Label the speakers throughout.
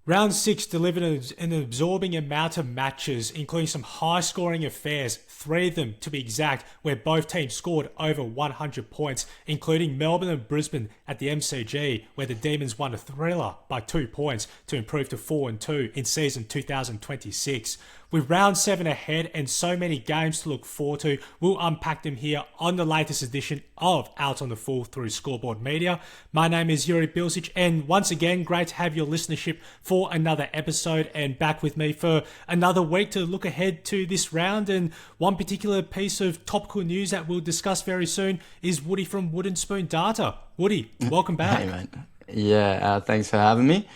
Speaker 1: Round 6 delivered an absorbing amount of matches, including some high-scoring affairs, 3 of them to be exact, where both teams scored over 100 points, including Melbourne and Brisbane at the MCG, where the Demons won a thriller by 2 points to improve to 4-2 in season 2026. With round 7 ahead and so many games to look forward to, we'll unpack them here on the latest edition of Out on the Full through Scoreboard Media. My name is Juri, and once again, great to have your listenership for another episode and back with me for another week to look ahead to this round. And one particular piece of topical news that we'll discuss very soon is Woody from Wooden Spoon Data. Woody, welcome back.
Speaker 2: Hey, mate. Yeah, thanks for having me.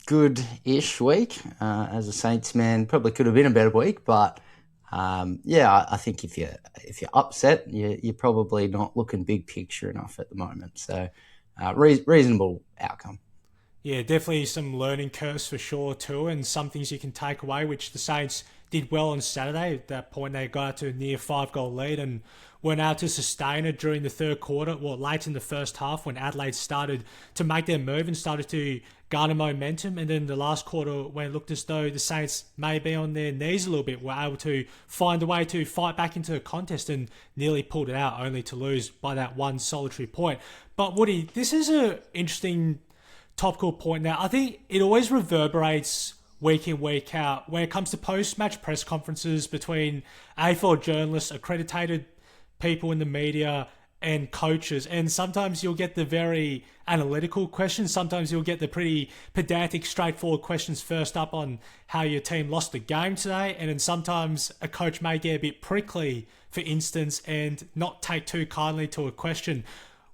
Speaker 2: Good-ish week. As a Saints man, probably could have been a better week, but I think if you're upset, you're probably not looking big picture enough at the moment. So, reasonable outcome.
Speaker 1: Yeah, definitely some learning curves for sure too, and some things you can take away, which the Saints did well on Saturday. At that point, they got to a near 5-goal lead and weren't able to sustain it during the third quarter, late in the first half when Adelaide started to make their move and started to garner momentum. And then the last quarter, when it looked as though the Saints may be on their knees a little bit, were able to find a way to fight back into the contest and nearly pulled it out, only to lose by that one solitary point. But Woody, this is an interesting topical point now. I think it always reverberates week in, week out when it comes to post-match press conferences between AFL journalists, accredited people in the media, and coaches. And sometimes you'll get the very analytical questions. Sometimes you'll get the pretty pedantic, straightforward questions first up on how your team lost the game today. And then sometimes a coach may get a bit prickly, for instance, and not take too kindly to a question.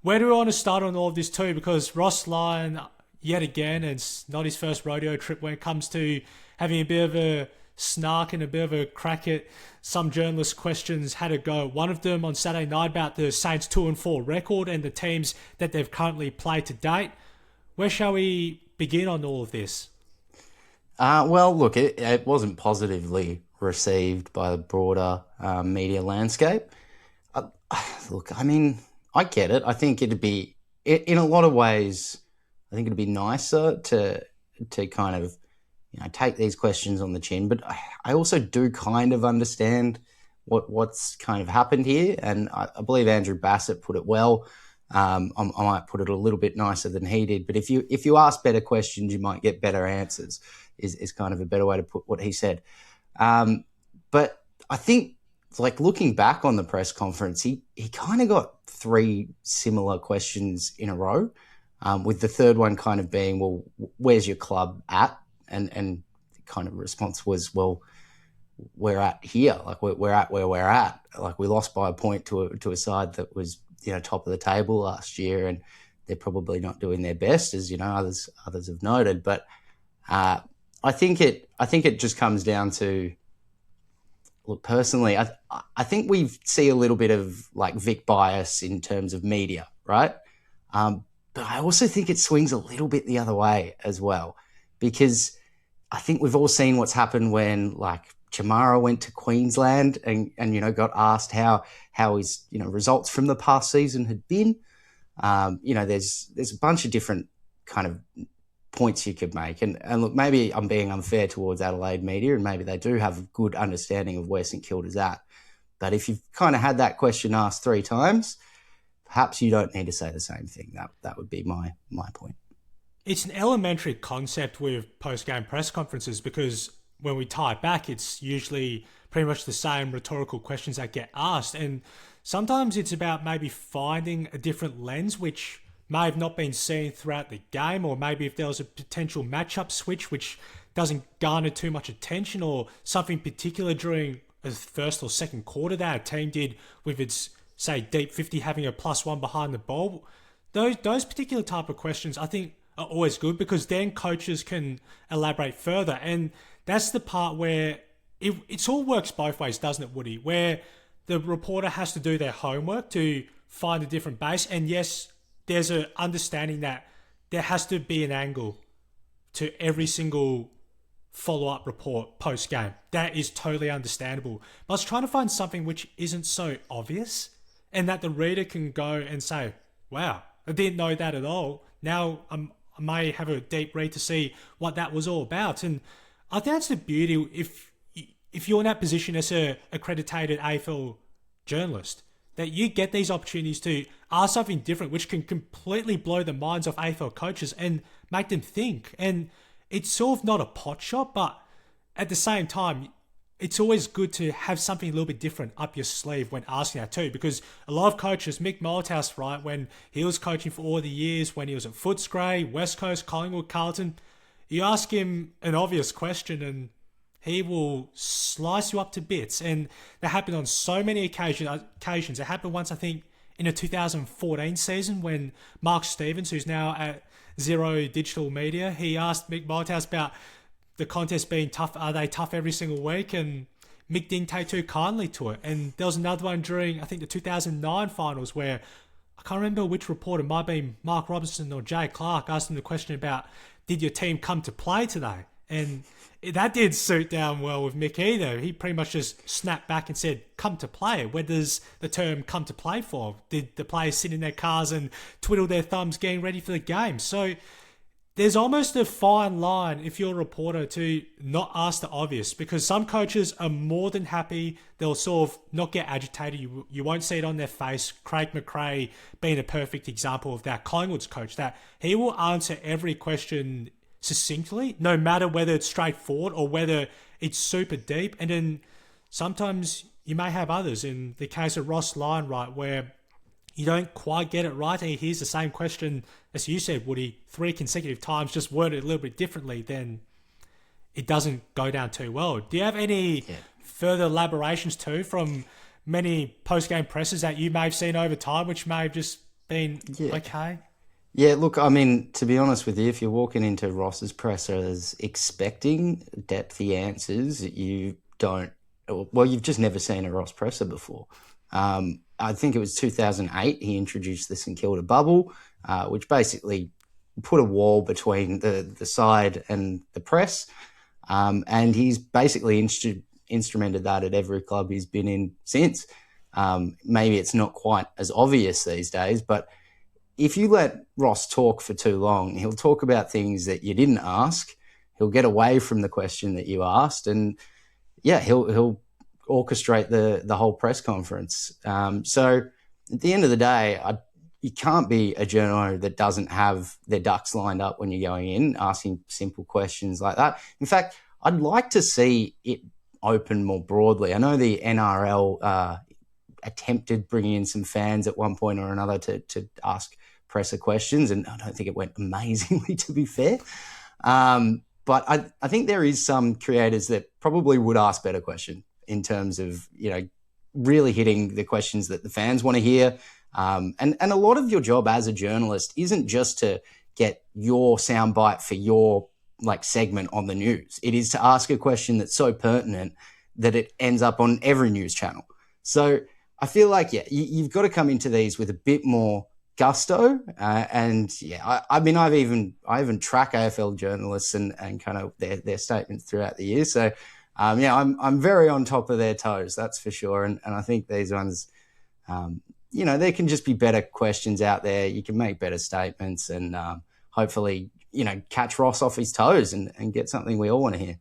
Speaker 1: Where do we want to start on all of this too? Because Ross Lyon, yet again, it's not his first rodeo trip when it comes to having a bit of a snark and a bit of a crack at some journalist questions had a go. One of them on Saturday night about the Saints 2-4 record and the teams that they've currently played to date. Where shall we begin on all of this?
Speaker 2: Look, it wasn't positively received by the broader media landscape. Look, I mean, I get it. I think it'd be, in a lot of ways, I think it'd be nicer to kind of, take these questions on the chin. But I also do kind of understand what's kind of happened here. And I believe Andrew Bassett put it well. I might put it a little bit nicer than he did. But if you ask better questions, you might get better answers, is kind of a better way to put what he said. But I think, like, looking back on the press conference, he kind of got 3 similar questions in a row, with the third one kind of being, well, where's your club at? And the kind of response was, well, we're at here. Like, we're at where we're at. Like, we lost by a point to a side that was, top of the table last year, and they're probably not doing their best, as others have noted. But I think it just comes down to, look, personally, I think we see a little bit of like Vic bias in terms of media, right? But I also think it swings a little bit the other way as well, because I think we've all seen what's happened when, like, Chamara went to Queensland and got asked how his results from the past season had been. There's a bunch of different kind of points you could make, and look, maybe I'm being unfair towards Adelaide media, and maybe they do have a good understanding of where St Kilda's at. But if you've kind of had that question asked 3 times, perhaps you don't need to say the same thing. That would be my point.
Speaker 1: It's an elementary concept with post-game press conferences, because when we tie it back, it's usually pretty much the same rhetorical questions that get asked. And sometimes it's about maybe finding a different lens, which may have not been seen throughout the game, or maybe if there was a potential matchup switch which doesn't garner too much attention, or something particular during a first or second quarter that a team did with its, say, deep 50 having a +1 behind the ball. Those particular type of questions, I think, are always good, because then coaches can elaborate further. And that's the part where it all works both ways, doesn't it, Woody? Where the reporter has to do their homework to find a different base. And yes, there's an understanding that there has to be an angle to every single follow-up report post-game. That is totally understandable. But I was trying to find something which isn't so obvious, and that the reader can go and say, wow, I didn't know that at all. Now I'm I may have a deep read to see what that was all about. And I think that's the beauty if you're in that position as a accredited AFL journalist, that you get these opportunities to ask something different, which can completely blow the minds of AFL coaches and make them think. And it's sort of not a pot shot, but at the same time, it's always good to have something a little bit different up your sleeve when asking that too, because a lot of coaches, Mick Malthouse, right, when he was coaching for all the years, when he was at Footscray, West Coast, Collingwood, Carlton, you ask him an obvious question and he will slice you up to bits. And that happened on so many occasions. It happened once, I think, in a 2014 season when Mark Stevens, who's now at Zero Digital Media, he asked Mick Malthouse about the contest being tough. Are they tough every single week? And Mick didn't take too kindly to it. And there was another one during, I think, the 2009 finals where I can't remember which reporter, might have been Mark Robinson or Jay Clark, asked him the question about, did your team come to play today? And that didn't suit down well with Mick either. He pretty much just snapped back and said, come to play. Where does the term come to play for? Did the players sit in their cars and twiddle their thumbs getting ready for the game? So there's almost a fine line if you're a reporter to not ask the obvious, because some coaches are more than happy. They'll sort of not get agitated. You won't see it on their face. Craig McRae being a perfect example of that. Collingwood's coach, that he will answer every question succinctly, no matter whether it's straightforward or whether it's super deep. And then sometimes you may have others, in the case of Ross Lyon, right, where you don't quite get it right and he hears the same question, as you said, Woody, 3 consecutive times, just worded a little bit differently, then it doesn't go down too well. Do you have any further elaborations too from many post-game presses that you may have seen over time, which may have just been okay?
Speaker 2: Yeah, look, I mean, to be honest with you, if you're walking into Ross's pressers expecting depthy answers, you don't, well, you've just never seen a Ross presser before. I think it was 2008, he introduced the St Kilda bubble, which basically put a wall between the side and the press. And he's basically instrumented that at every club he's been in since. Maybe it's not quite as obvious these days, but if you let Ross talk for too long, he'll talk about things that you didn't ask. He'll get away from the question that you asked, and he'll orchestrate the whole press conference. So at the end of the day, you can't be a journo that doesn't have their ducks lined up when you're going in, asking simple questions like that. In fact, I'd like to see it open more broadly. I know the NRL attempted bringing in some fans at one point or another to ask presser questions, and I don't think it went amazingly, to be fair. But I think there is some creators that probably would ask better questions in terms of, really hitting the questions that the fans want to hear. And a lot of your job as a journalist isn't just to get your soundbite for your segment on the news. It is to ask a question that's so pertinent that it ends up on every news channel. So I feel like, you've got to come into these with a bit more gusto. I mean, I even track AFL journalists and kind of their statements throughout the year. So, I'm very on top of their toes, that's for sure. And I think these ones, there can just be better questions out there. You can make better statements and hopefully, catch Ross off his toes and get something we all want to hear.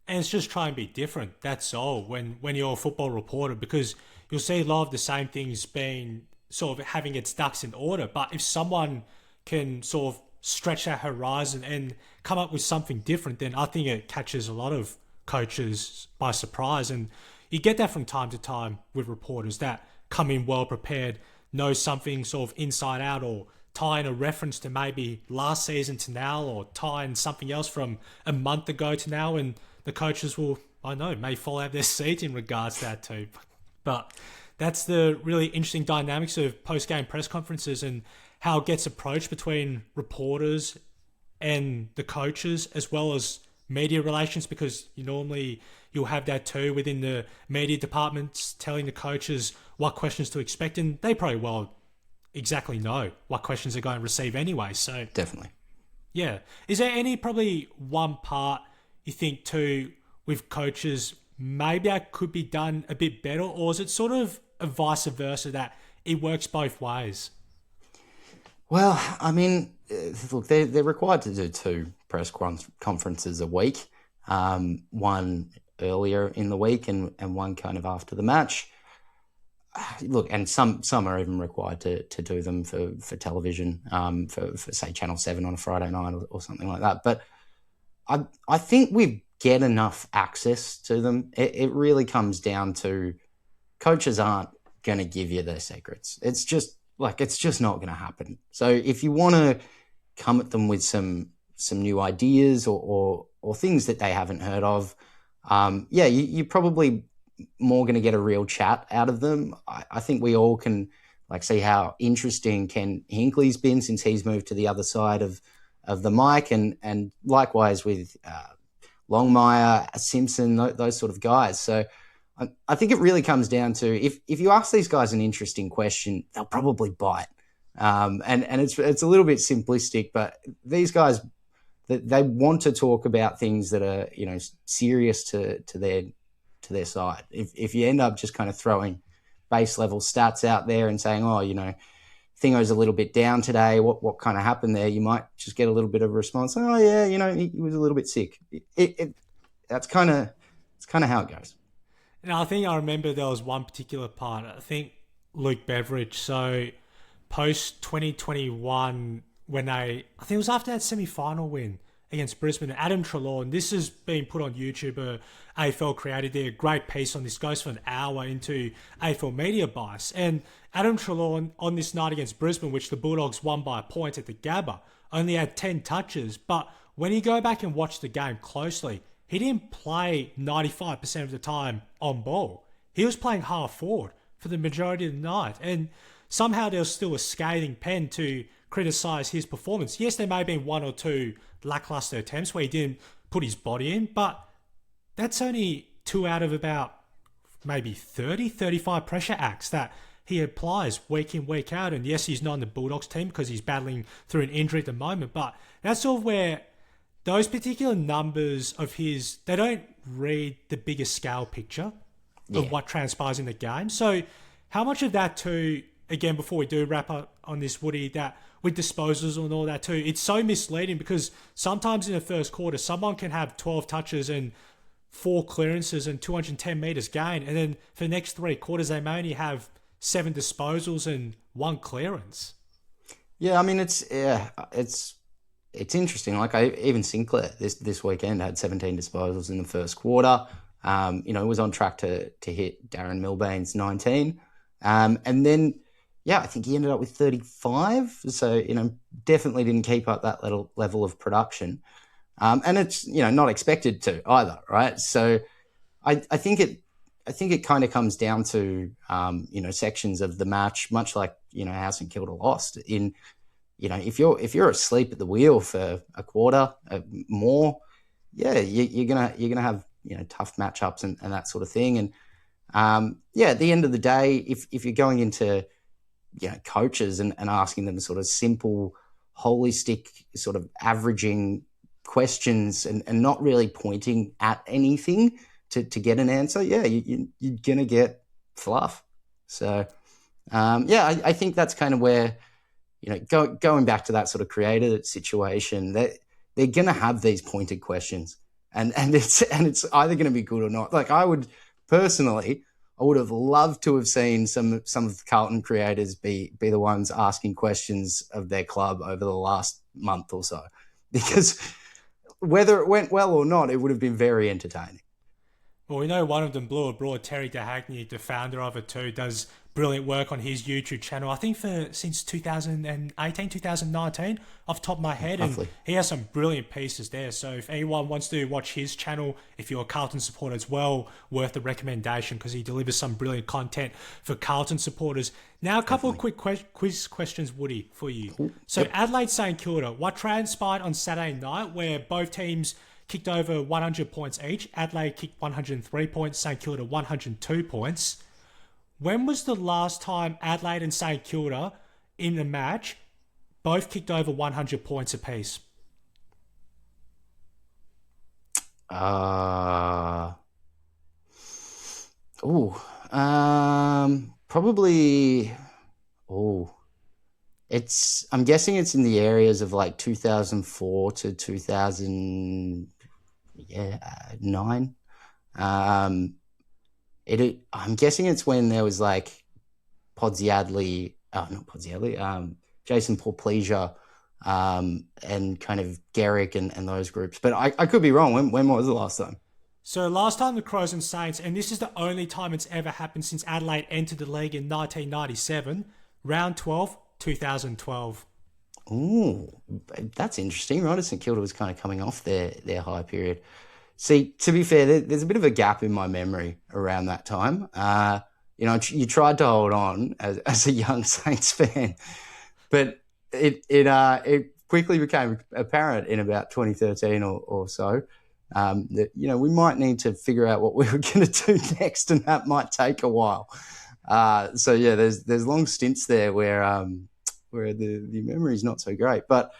Speaker 1: And it's just try and be different. That's all when you're a football reporter, because you'll see a lot of the same things being sort of having its ducks in order. But if someone can sort of stretch that horizon and come up with something different, then I think it catches a lot of coaches by surprise. And you get that from time to time with reporters that come in well prepared, know something sort of inside out, or tying a reference to maybe last season to now, or tying something else from a month ago to now, and the coaches will, may fall out of their seat in regards to that too. But that's the really interesting dynamics of post-game press conferences and how it gets approached between reporters and the coaches, as well as media relations, because you'll have that too within the media departments, telling the coaches what questions to expect, and they probably exactly know what questions they're going to receive anyway. So
Speaker 2: definitely.
Speaker 1: Yeah. Is there any probably one part you think too with coaches maybe that could be done a bit better, or is it sort of a vice versa that it works both ways?
Speaker 2: Well, I mean, look, they're required to do two press conferences a week, one earlier in the week and one kind of after the match. Look, and some are even required to do them for television, for say Channel 7 on a Friday night or something like that. But I think we get enough access to them. It really comes down to coaches aren't going to give you their secrets. It's just not going to happen. So if you want to come at them with some new ideas or things that they haven't heard of, you're probably more going to get a real chat out of them. I think we all can see how interesting Ken Hinkley's been since he's moved to the other side of the mic, and likewise with Longmire, Simpson, those sort of guys. So I think it really comes down to if you ask these guys an interesting question, they'll probably bite. And it's a little bit simplistic, but these guys, they want to talk about things that are serious to their side. If you end up just kind of throwing base level stats out there and saying, Thingo's a little bit down today, what kind of happened there, you might just get a little bit of a response. Oh yeah, he was a little bit sick. It's kind of how it goes.
Speaker 1: And I think I remember there was one particular part. I think Luke Beveridge. So post 2021, when I think it was after that semi-final win against Brisbane, Adam Trelaw, and this has been put on YouTube, AFL created there, a great piece on this, goes for an hour into AFL media bias. And Adam Trelaw on this night against Brisbane, which the Bulldogs won by a point at the Gabba, only had 10 touches. But when you go back and watch the game closely, he didn't play 95% of the time on ball. He was playing half forward for the majority of the night. And somehow there was still a scathing pen to criticise his performance. Yes, there may have been one or two lacklustre attempts where he didn't put his body in, but that's only 2 out of about maybe 30, 35 pressure acts that he applies week in, week out. And yes, he's not on the Bulldogs team because he's battling through an injury at the moment, but that's sort of where those particular numbers of his, they don't read the bigger scale picture of what transpires in the game. So how much of that too, again, before we do wrap up on this, Woody, that with disposals and all that too, it's so misleading because sometimes in the first quarter, someone can have 12 touches and 4 clearances and 210 metres gain. And then for the next 3 quarters, they may only have 7 disposals and 1 clearance.
Speaker 2: Yeah, I mean, it's interesting. Even Sinclair this weekend had 17 disposals in the first quarter. Was on track to hit Darren Milbane's 19. And then, I think he ended up with 35. So, definitely didn't keep up that level of production. And it's, not expected to either, right? So I think it kind of comes down to, sections of the match, much like, how St Kilda lost in, if you're asleep at the wheel for a quarter more, you're gonna have tough matchups and that sort of thing. And at the end of the day, if you're going into coaches and asking them sort of simple, holistic, sort of averaging questions and not really pointing at anything to get an answer, you're gonna get fluff. So I think that's kind of where. Going back to that sort of creator situation, they're going to have these pointed questions, and it's either going to be good or not. I would have loved to have seen some of the Carlton creators be the ones asking questions of their club over the last month or so, because whether it went well or not, it would have been very entertaining.
Speaker 1: Well, we know one of them blew abroad. Terry DeHagney, the founder of it too, does brilliant work on his YouTube channel. I think since 2018, 2019, off the top of my head.
Speaker 2: Lovely.
Speaker 1: And he has some brilliant pieces there. So if anyone wants to watch his channel, if you're a Carlton supporter as well, worth the recommendation because he delivers some brilliant content for Carlton supporters. Now, a couple of quick quiz questions, Woody, for you. So Adelaide St Kilda, what transpired on Saturday night where both teams kicked over 100 points each? Adelaide kicked 103 points, St Kilda 102 points. When was the last time Adelaide and St Kilda in a match both kicked over 100 points apiece?
Speaker 2: Probably. I'm guessing it's in the areas of like 2004 to 2009. I'm guessing it's when there was like Podsiadly, not Podsiadly, Jason Porplesia, and kind of Garrick and those groups. But I could be wrong. When was the last time?
Speaker 1: So last time the Crows and Saints, and this is the only time it's ever happened since Adelaide entered the league in 1997, round 12, 2012.
Speaker 2: Ooh, that's interesting, right? St Kilda was kind of coming off their high period. See, to be fair, there's a bit of a gap in my memory around that time. You tried to hold on as a young Saints fan, but it quickly became apparent in about 2013 or so that we might need to figure out what we were going to do next, and that might take a while. So yeah, there's long stints there where the memory is not so great, but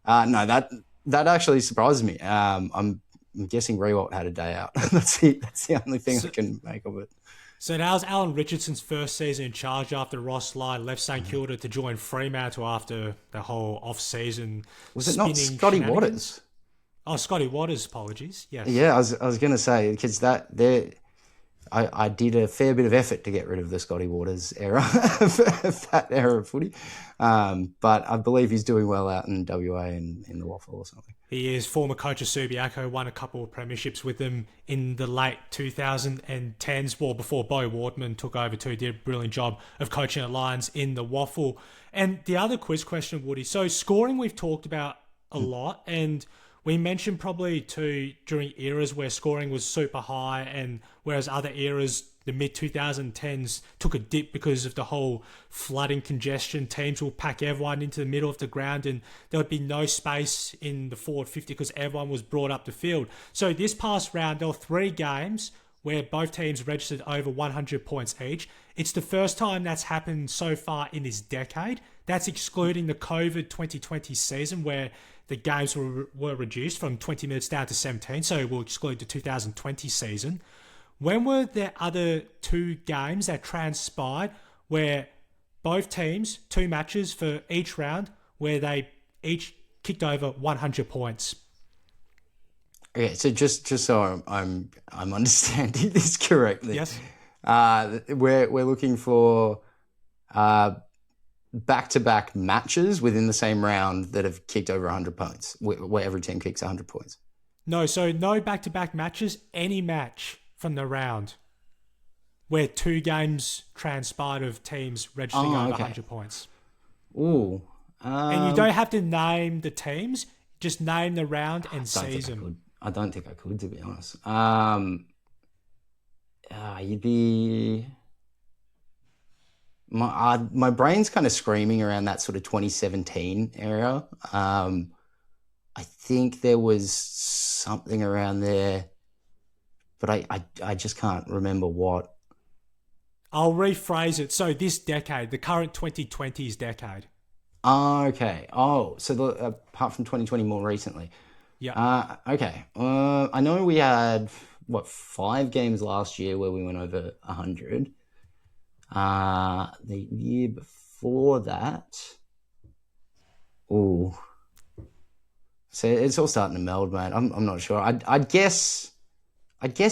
Speaker 2: no, that actually surprises me. I'm guessing Rewalt had a day out. That's the only thing I can make of it.
Speaker 1: So that was Alan Richardson's first season in charge after Ross Lyon left St Kilda to join Fremantle after the whole off-season.
Speaker 2: Was it not Scotty Waters?
Speaker 1: Oh, Scotty Waters, apologies. Yes.
Speaker 2: Yeah, I was going to say, because I did a fair bit of effort to get rid of the Scotty Waters era, that era of footy. But I believe he's doing well out in WA in the Waffle or something.
Speaker 1: He is former coach of Subiaco, won a couple of premierships with them in the late 2010s, well, before Bo Wardman took over too, did a brilliant job of coaching the Lions in the Waffle. And the other quiz question, Woody, so scoring we've talked about a lot, and we mentioned probably too during eras where scoring was super high, and whereas other eras, the mid-2010s, took a dip because of the whole flooding congestion. Teams will pack everyone into the middle of the ground and there would be no space in the forward 50 because everyone was brought up the field. So this past round, there were 3 games where both teams registered over 100 points each. It's the first time that's happened so far in this decade. That's excluding the COVID 2020 season where the games were reduced from 20 minutes down to 17, so we'll exclude the 2020 season. When were there other 2 games that transpired where both teams, 2 matches for each round, where they each kicked over 100 points?
Speaker 2: Okay, so just so I'm understanding this correctly.
Speaker 1: Yes.
Speaker 2: We're looking for back-to-back matches within the same round that have kicked over 100 points, where every team kicks 100 points.
Speaker 1: No, so no back-to-back matches, any match from the round where 2 games transpired of teams registering over 100 points.
Speaker 2: Ooh.
Speaker 1: And you don't have to name the teams, just name the round and season.
Speaker 2: I don't think I could, to be honest. You'd be... My brain's kind of screaming around that sort of 2017 era. I think there was something around there, but I just can't remember what.
Speaker 1: I'll rephrase it. So this decade, the current 2020s decade.
Speaker 2: Oh, okay. Oh, so apart from 2020 more recently.
Speaker 1: Yeah.
Speaker 2: Okay. I know we had, 5 games last year where we went over 100. The year before that. Ooh. So it's all starting to meld, mate. I'm not sure. I'd guess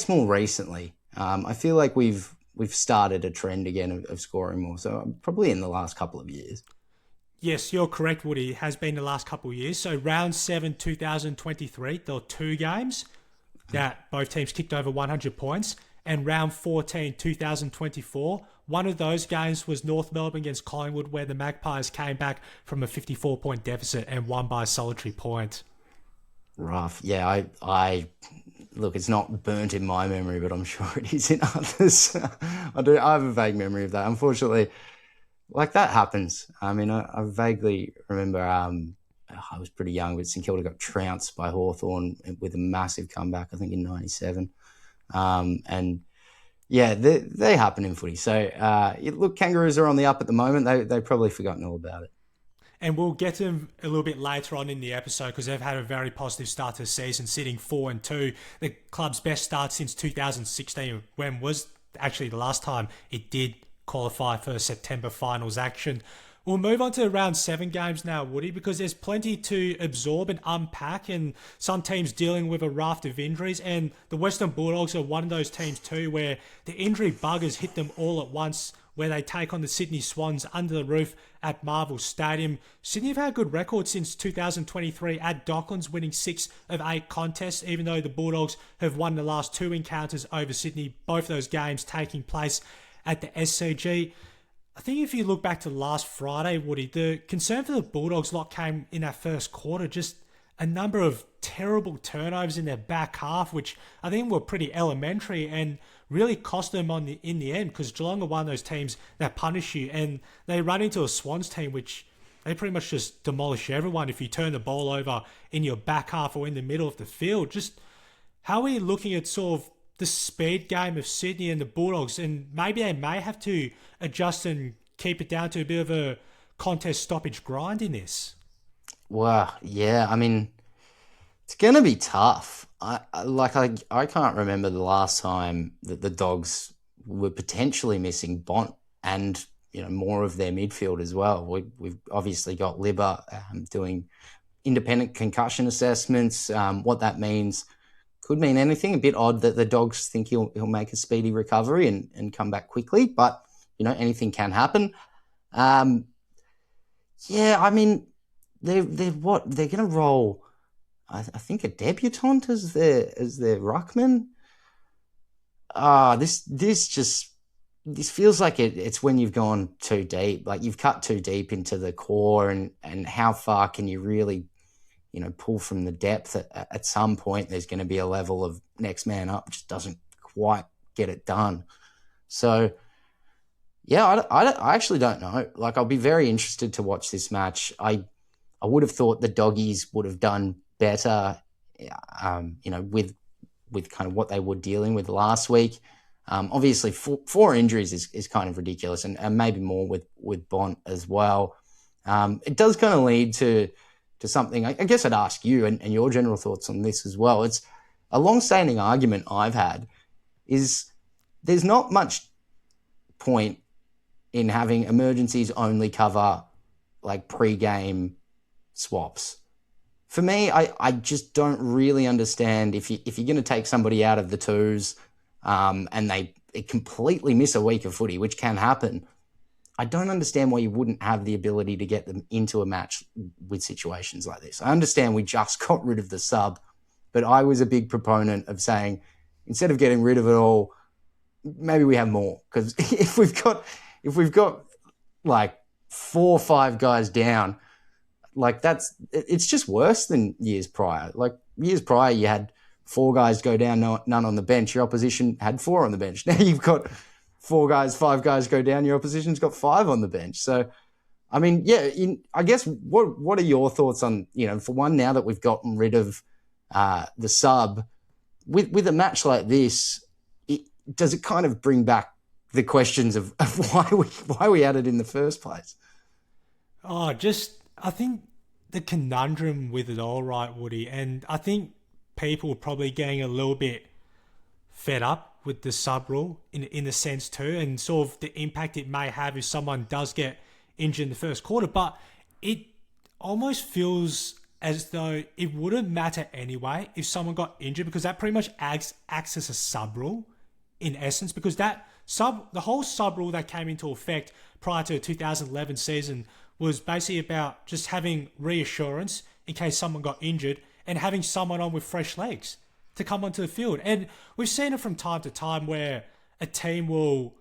Speaker 2: more recently. I feel like we've started a trend again of scoring more. So probably in the last couple of years.
Speaker 1: Yes, you're correct, Woody. It has been the last couple of years. So round 7, 2023, there were 2 games that both teams kicked over 100 points. And round 14, 2024, one of those games was North Melbourne against Collingwood, where the Magpies came back from a 54-point deficit and won by a solitary point.
Speaker 2: Rough. Yeah, I look, it's not burnt in my memory, but I'm sure it is in others. I have a vague memory of that. Unfortunately, like that happens. I mean, I vaguely remember I was pretty young, but St Kilda got trounced by Hawthorn with a massive comeback, I think in 97. And yeah, they happen in footy. So look, Kangaroos are on the up at the moment. They've probably forgotten all about it.
Speaker 1: And we'll get to them a little bit later on in the episode because they've had a very positive start to the season, sitting 4-2. The club's best start since 2016, when was actually the last time it did qualify for September finals action. We'll move on to round 7 games now, Woody, because there's plenty to absorb and unpack, and some teams dealing with a raft of injuries, and the Western Bulldogs are one of those teams too where the injury buggers hit them all at once, where they take on the Sydney Swans under the roof at Marvel Stadium. Sydney have had a good record since 2023 at Docklands, winning 6 of 8 contests, even though the Bulldogs have won the last 2 encounters over Sydney, both those games taking place at the SCG. I think if you look back to last Friday, Woody, the concern for the Bulldogs lot came in that first quarter, just a number of terrible turnovers in their back half, which I think were pretty elementary and really cost them in the end, because Geelong are one of those teams that punish you, and they run into a Swans team which they pretty much just demolish everyone if you turn the ball over in your back half or in the middle of the field. Just how are you looking at sort of the speed game of Sydney and the Bulldogs, and maybe they may have to adjust and keep it down to a bit of a contest stoppage grind in this?
Speaker 2: Well, yeah, I mean, it's going to be tough. I can't remember the last time that the Dogs were potentially missing Bont and, more of their midfield as well. We've obviously got Libba doing independent concussion assessments. What that means could mean anything. A bit odd that the Dogs think he'll make a speedy recovery and come back quickly, but anything can happen. Yeah, I mean, they're going to roll. I think a debutant as their ruckman. This feels like it's when you've gone too deep. Like you've cut too deep into the core, and how far can you really pull from the depth? At some point, there's going to be a level of next man up, just doesn't quite get it done. So, yeah, I actually don't know. Like, I'll be very interested to watch this match. I would have thought the Doggies would have done better, with kind of what they were dealing with last week. Obviously, 4 injuries is kind of ridiculous, and maybe more with Bont as well. It does kind of lead to something. I guess I'd ask you and your general thoughts on this as well. It's a long-standing argument I've had is there's not much point in having emergencies only cover like pre-game swaps. For me, I just don't really understand if you're going to take somebody out of the twos and they completely miss a week of footy, which can happen. I don't understand why you wouldn't have the ability to get them into a match with situations like this. I understand we just got rid of the sub, but I was a big proponent of saying, instead of getting rid of it all, maybe we have more. Because if we've got like 4 or 5 guys down, like it's just worse than years prior. Like years prior, you had 4 guys go down, none on the bench. Your opposition had 4 on the bench. Now you've got 4 guys, 5 guys go down. Your opposition's got 5 on the bench. So, I mean, yeah, I guess what are your thoughts on, for one, now that we've gotten rid of the sub, with a match like this, does it kind of bring back the questions of why we had it in the first place?
Speaker 1: I think the conundrum with it all, right, Woody, and I think people are probably getting a little bit fed up with the sub rule in a sense too, and sort of the impact it may have if someone does get injured in the first quarter. But it almost feels as though it wouldn't matter anyway if someone got injured, because that pretty much acts as a sub rule in essence, because the whole sub rule that came into effect prior to the 2011 season was basically about just having reassurance in case someone got injured and having someone on with fresh legs to come onto the field. And we've seen it from time to time where a team will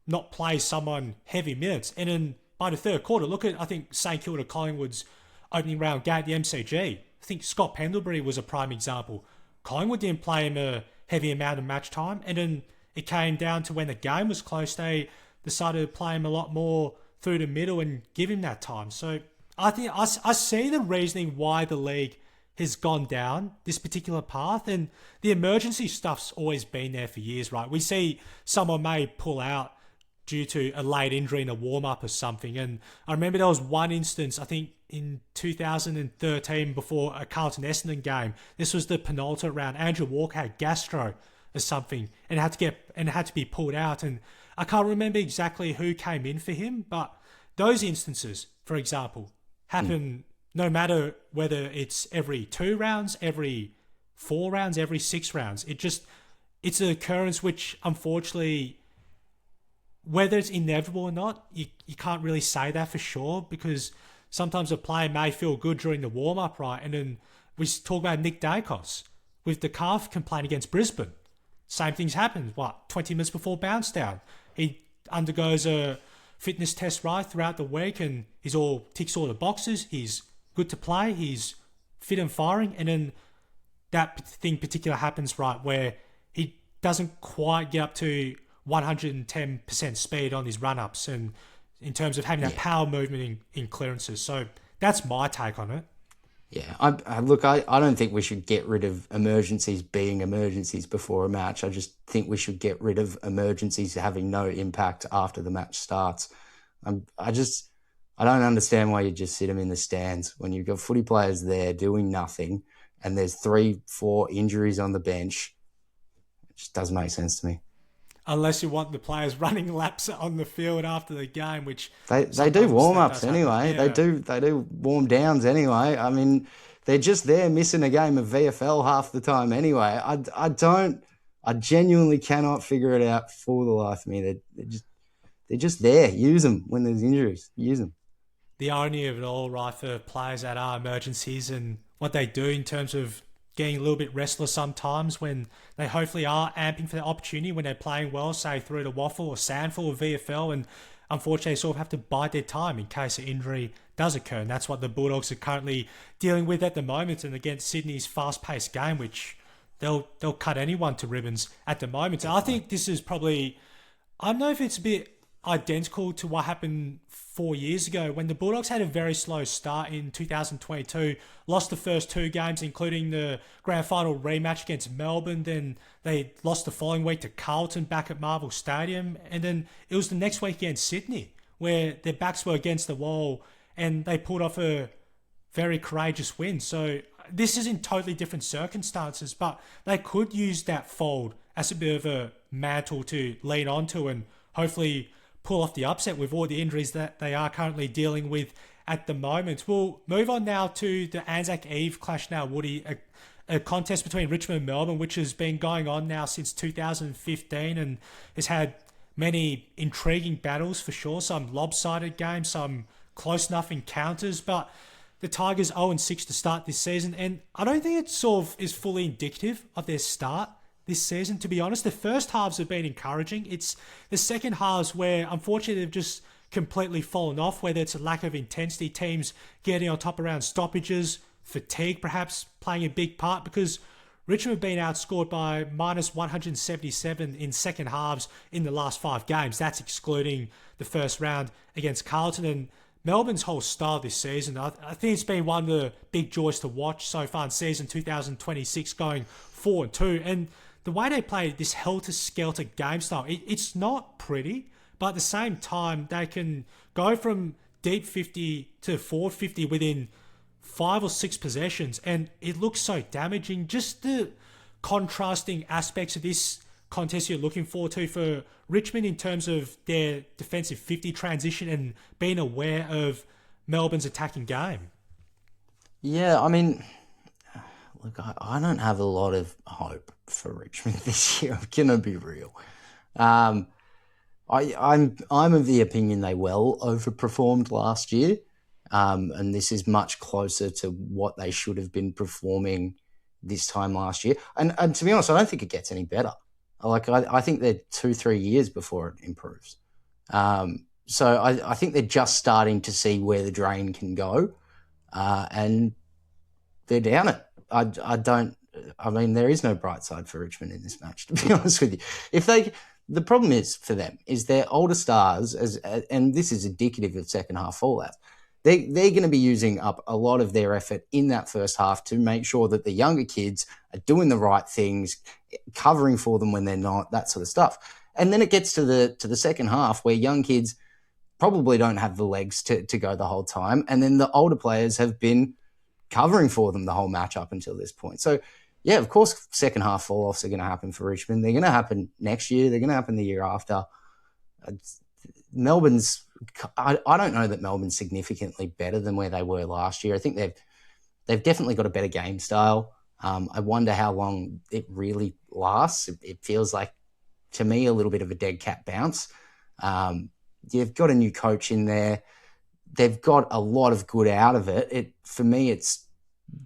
Speaker 1: not play someone heavy minutes, and then by the third quarter, look at, I think, St Kilda Collingwood's opening round game at the MCG. I think Scott Pendlebury was a prime example. Collingwood didn't play him a heavy amount of match time, and then it came down to when the game was close, they decided to play him a lot more through the middle and give him that time. So I think I see the reasoning why the league has gone down this particular path, and the emergency stuff's always been there for years, right? We see someone may pull out due to a late injury in a warm-up or something, and I remember there was one instance, I think in 2013, before a Carlton Essendon game. This was the penultimate round. Andrew Walker had gastro or something and had to be pulled out, and I can't remember exactly who came in for him, but those instances, for example, happen no matter whether it's every 2 rounds, every 4 rounds, every 6 rounds. It's an occurrence which, unfortunately, whether it's inevitable or not, you can't really say that for sure, because sometimes a player may feel good during the warm-up, right? And then we talk about Nick Dacos with the calf complaint against Brisbane. Same things happen, 20 minutes before bounce down. He undergoes a fitness test right throughout the week and ticks all the boxes. He's good to play. He's fit and firing. And then that thing particular happens, right, where he doesn't quite get up to 110% speed on his run-ups and in terms of having that power movement in clearances. So that's my take on it.
Speaker 2: Yeah, I don't think we should get rid of emergencies being emergencies before a match. I just think we should get rid of emergencies having no impact after the match starts. I don't understand why you just sit them in the stands when you've got footy players there doing nothing and there's 3-4 injuries on the bench. It just doesn't make sense to me.
Speaker 1: Unless you want the players running laps on the field after the game, which
Speaker 2: they do warm-ups anyway. Yeah. They do warm downs anyway. I mean, they're just there missing a game of VFL half the time anyway. I genuinely cannot figure it out for the life of me. They're just there. Use them when there's injuries. Use them.
Speaker 1: The irony of it all, right, for players that are emergencies and what they do in terms of getting a little bit restless sometimes when they hopefully are amping for the opportunity when they're playing well, say through the Waffle or Sandful or VFL, and unfortunately they sort of have to bide their time in case an injury does occur. And that's what the Bulldogs are currently dealing with at the moment, and against Sydney's fast-paced game, which they'll cut anyone to ribbons at the moment. And I think this is probably, I don't know if it's a bit identical to what happened 4 years ago when the Bulldogs had a very slow start in 2022, lost the first 2 games, including the grand final rematch against Melbourne. Then they lost the following week to Carlton back at Marvel Stadium. And then it was the next week against Sydney where their backs were against the wall and they pulled off a very courageous win. So this is in totally different circumstances, but they could use that fold as a bit of a mantle to lean onto and hopefully pull off the upset with all the injuries that they are currently dealing with at the moment. We'll move on now to the Anzac Eve clash now, Woody, a contest between Richmond and Melbourne, which has been going on now since 2015 and has had many intriguing battles for sure, some lopsided games, some close enough encounters, but the Tigers 0-6 to start this season, and I don't think it sort of is fully indicative of their start this season, to be honest. The first halves have been encouraging. It's the second halves where, unfortunately, they've just completely fallen off, whether it's a lack of intensity, teams getting on top around stoppages, fatigue perhaps playing a big part, because Richmond have been outscored by minus 177 in second halves in the last 5 games. That's excluding the first round against Carlton. And Melbourne's whole style this season, I think it's been one of the big joys to watch so far in season 2026, going 4-2. And the way they play this helter-skelter game style, it's not pretty, but at the same time, they can go from deep 50 to forward 50 within 5 or 6 possessions, and it looks so damaging. Just the contrasting aspects of this contest you're looking forward to for Richmond in terms of their defensive 50 transition and being aware of Melbourne's attacking game.
Speaker 2: Yeah, I mean, look, I don't have a lot of hope for Richmond this year. I'm gonna be real. I'm of the opinion they well overperformed last year, and this is much closer to what they should have been performing this time last year. And to be honest, I don't think it gets any better. I think they're 2-3 years before it improves. So I think they're just starting to see where the drain can go, and they're down it. I mean, there is no bright side for Richmond in this match, to be honest with you. The problem is for them is their older stars, and this is indicative of second half fallout. They're going to be using up a lot of their effort in that first half to make sure that the younger kids are doing the right things, covering for them when they're not, that sort of stuff. And then it gets to the second half where young kids probably don't have the legs to go the whole time, and then the older players have been covering for them the whole match up until this point. So, yeah, of course, second half fall-offs are going to happen for Richmond. They're going to happen next year. They're going to happen the year after. Melbourne's. I don't know that Melbourne's significantly better than where they were last year. I think they've definitely got a better game style. I wonder how long it really lasts. It feels like, to me, a little bit of a dead cat bounce. You've got a new coach in there. They've got a lot of good out of it. For me,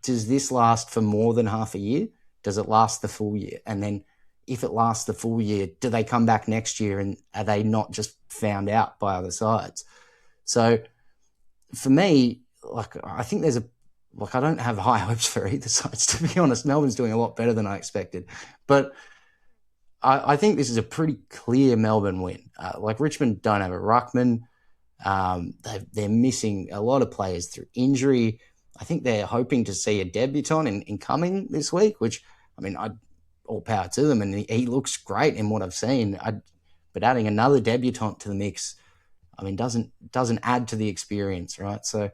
Speaker 2: does this last for more than half a year? Does it last the full year? And then if it lasts the full year, do they come back next year and are they not just found out by other sides? So for me, I think I don't have high hopes for either sides, to be honest. Melbourne's doing a lot better than I expected. But I think this is a pretty clear Melbourne win. Richmond don't have a ruckman. They're missing a lot of players through injury. I think they're hoping to see a debutant in Cumming this week, which, all power to them, and he looks great in what I've seen. But adding another debutant to the mix, doesn't add to the experience, right? So,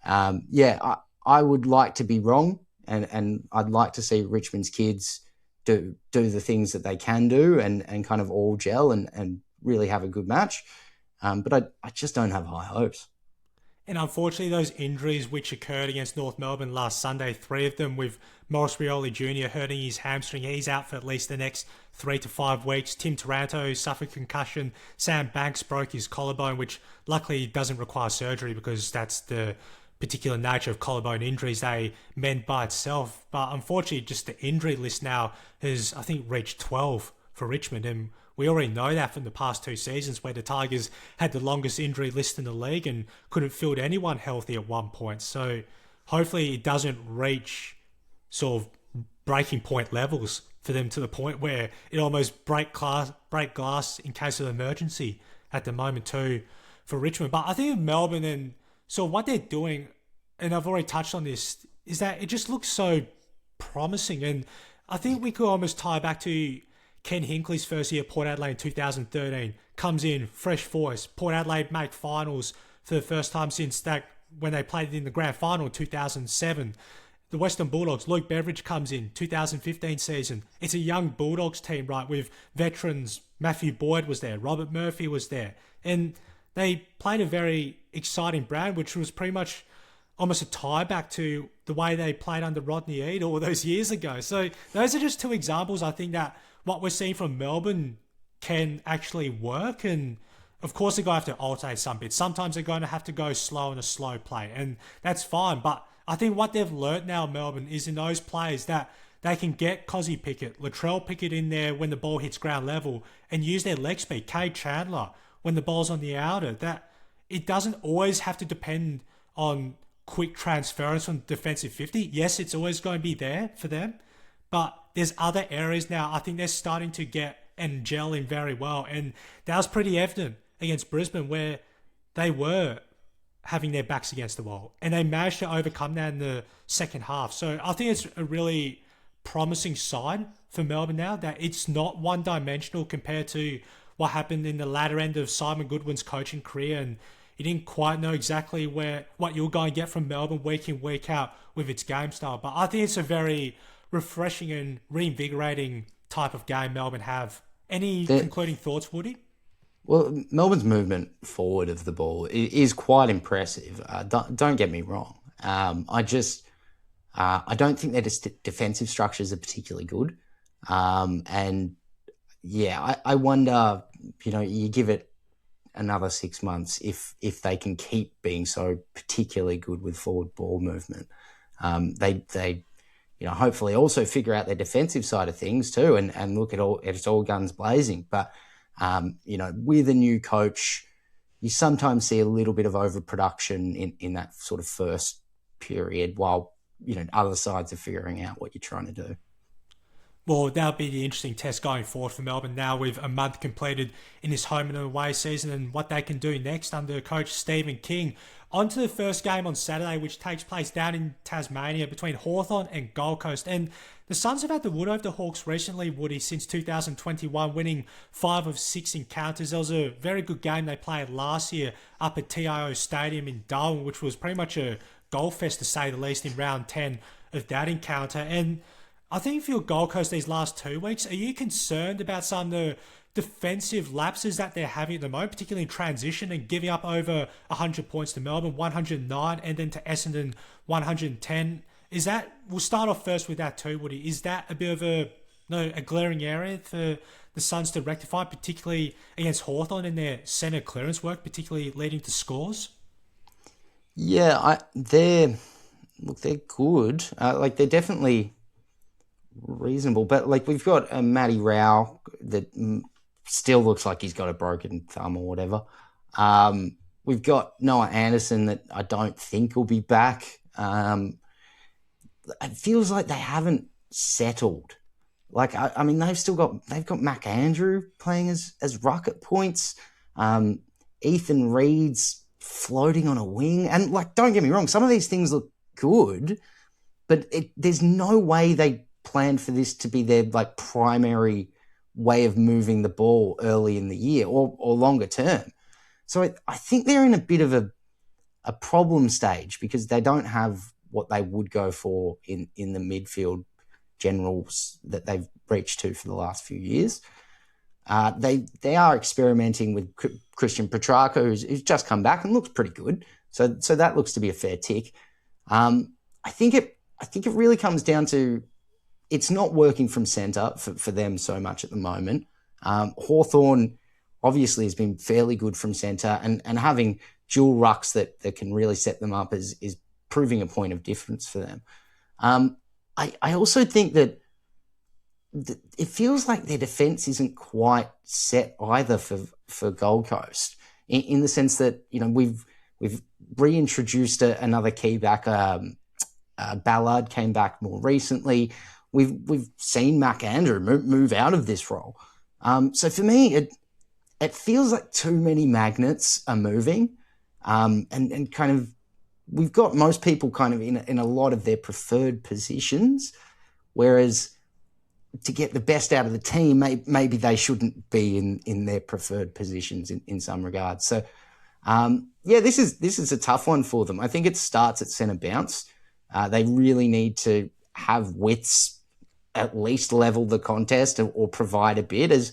Speaker 2: I would like to be wrong, and I'd like to see Richmond's kids do the things that they can do and kind of all gel and really have a good match. But I just don't have high hopes.
Speaker 1: And unfortunately, those injuries which occurred against North Melbourne last Sunday, 3 of them with Morris Rioli Jr. hurting his hamstring. He's out for at least the next 3 to 5 weeks. Tim Taranto suffered concussion. Sam Banks broke his collarbone, which luckily doesn't require surgery because that's the particular nature of collarbone injuries. They mend by itself. But unfortunately, just the injury list now has, I think, reached 12 for Richmond. And we already know that from the past 2 seasons where the Tigers had the longest injury list in the league and couldn't field anyone healthy at one point. So hopefully it doesn't reach sort of breaking point levels for them to the point where it almost break glass in case of emergency at the moment too for Richmond. But I think Melbourne and so what they're doing, and I've already touched on this, is that it just looks so promising. And I think we could almost tie back to Ken Hinkley's first year at Port Adelaide in 2013, comes in, fresh voice. Port Adelaide make finals for the first time since that when they played in the grand final in 2007. The Western Bulldogs, Luke Beveridge comes in, 2015 season. It's a young Bulldogs team, right, with veterans. Matthew Boyd was there, Robert Murphy was there. And they played a very exciting brand, which was pretty much almost a tie back to the way they played under Rodney Eade all those years ago. So those are just 2 examples, I think, that what we're seeing from Melbourne can actually work. And of course, they're going to have to alternate some bits. Sometimes they're going to have to go slow in a slow play, and that's fine. But I think what they've learnt now, Melbourne, is in those plays that they can get Cozzy Pickett, Latrell Pickett in there when the ball hits ground level and use their leg speed. Cade Chandler when the ball's on the outer. That it doesn't always have to depend on quick transference from defensive 50. Yes, it's always going to be there for them, but there's other areas now I think they're starting to get and gel in very well. And that was pretty evident against Brisbane where they were having their backs against the wall. And they managed to overcome that in the second half. So I think it's a really promising sign for Melbourne now that it's not one-dimensional compared to what happened in the latter end of Simon Goodwin's coaching career. And you didn't quite know exactly what you were going to get from Melbourne week in, week out with its game style. But I think it's a very refreshing and reinvigorating type of game Melbourne have. Any concluding thoughts, Woody?
Speaker 2: Well, Melbourne's movement forward of the ball is quite impressive. Don't get me wrong. I don't think their defensive structures are particularly good. And yeah, I wonder, you give it another 6 months if they can keep being so particularly good with forward ball movement. They hopefully also figure out their defensive side of things too and look at it's all guns blazing. But, with a new coach, you sometimes see a little bit of overproduction in that sort of first period while, other sides are figuring out what you're trying to do.
Speaker 1: Well, that'll be the interesting test going forward for Melbourne now with a month completed in this home and away season and what they can do next under coach Stephen King. On to the first game on Saturday, which takes place down in Tasmania between Hawthorn and Gold Coast. And the Suns have had the wood over the Hawks recently, Woody, since 2021, winning 5 of 6 encounters. There was a very good game they played last year up at TIO Stadium in Darwin, which was pretty much a goal fest to say the least in round 10 of that encounter. And I think for your Gold Coast these last 2 weeks, are you concerned about some of the defensive lapses that they're having at the moment, particularly in transition and giving up over 100 points to Melbourne, 109, and then to Essendon, 110? Is that, we'll start off first with that too, Woody. Is that a bit of a glaring area for the Suns to rectify, particularly against Hawthorn in their centre clearance work, particularly leading to scores?
Speaker 2: Yeah, they're good. They're definitely reasonable, but like we've got a Matty Rao that still looks like he's got a broken thumb or whatever. We've got Noah Anderson that I don't think will be back. It feels like they haven't settled. Like I mean, they've got Mac Andrew playing as ruck at points. Ethan Reed's floating on a wing, and like don't get me wrong, some of these things look good, but there's no way they planned for this to be their like primary way of moving the ball early in the year or longer term. So I think they're in a bit of a problem stage because they don't have what they would go for in the midfield generals that they've reached to for the last few years. They are experimenting with Christian Petrarca, who's just come back and looks pretty good. So that looks to be a fair tick. I think it really comes down to it's not working from centre for them so much at the moment. Hawthorn obviously has been fairly good from centre, and having dual rucks that can really set them up is proving a point of difference for them. I also think that it feels like their defence isn't quite set either for Gold Coast in the sense that, you know, we've reintroduced another key back. Ballard came back more recently. We've seen Mac Andrew move out of this role. So for me, it feels like too many magnets are moving, and kind of we've got most people kind of in a lot of their preferred positions, whereas to get the best out of the team, maybe they shouldn't be in their preferred positions in some regards. So, this is a tough one for them. I think it starts at centre bounce. They really need to have widths at least level the contest or provide a bit. As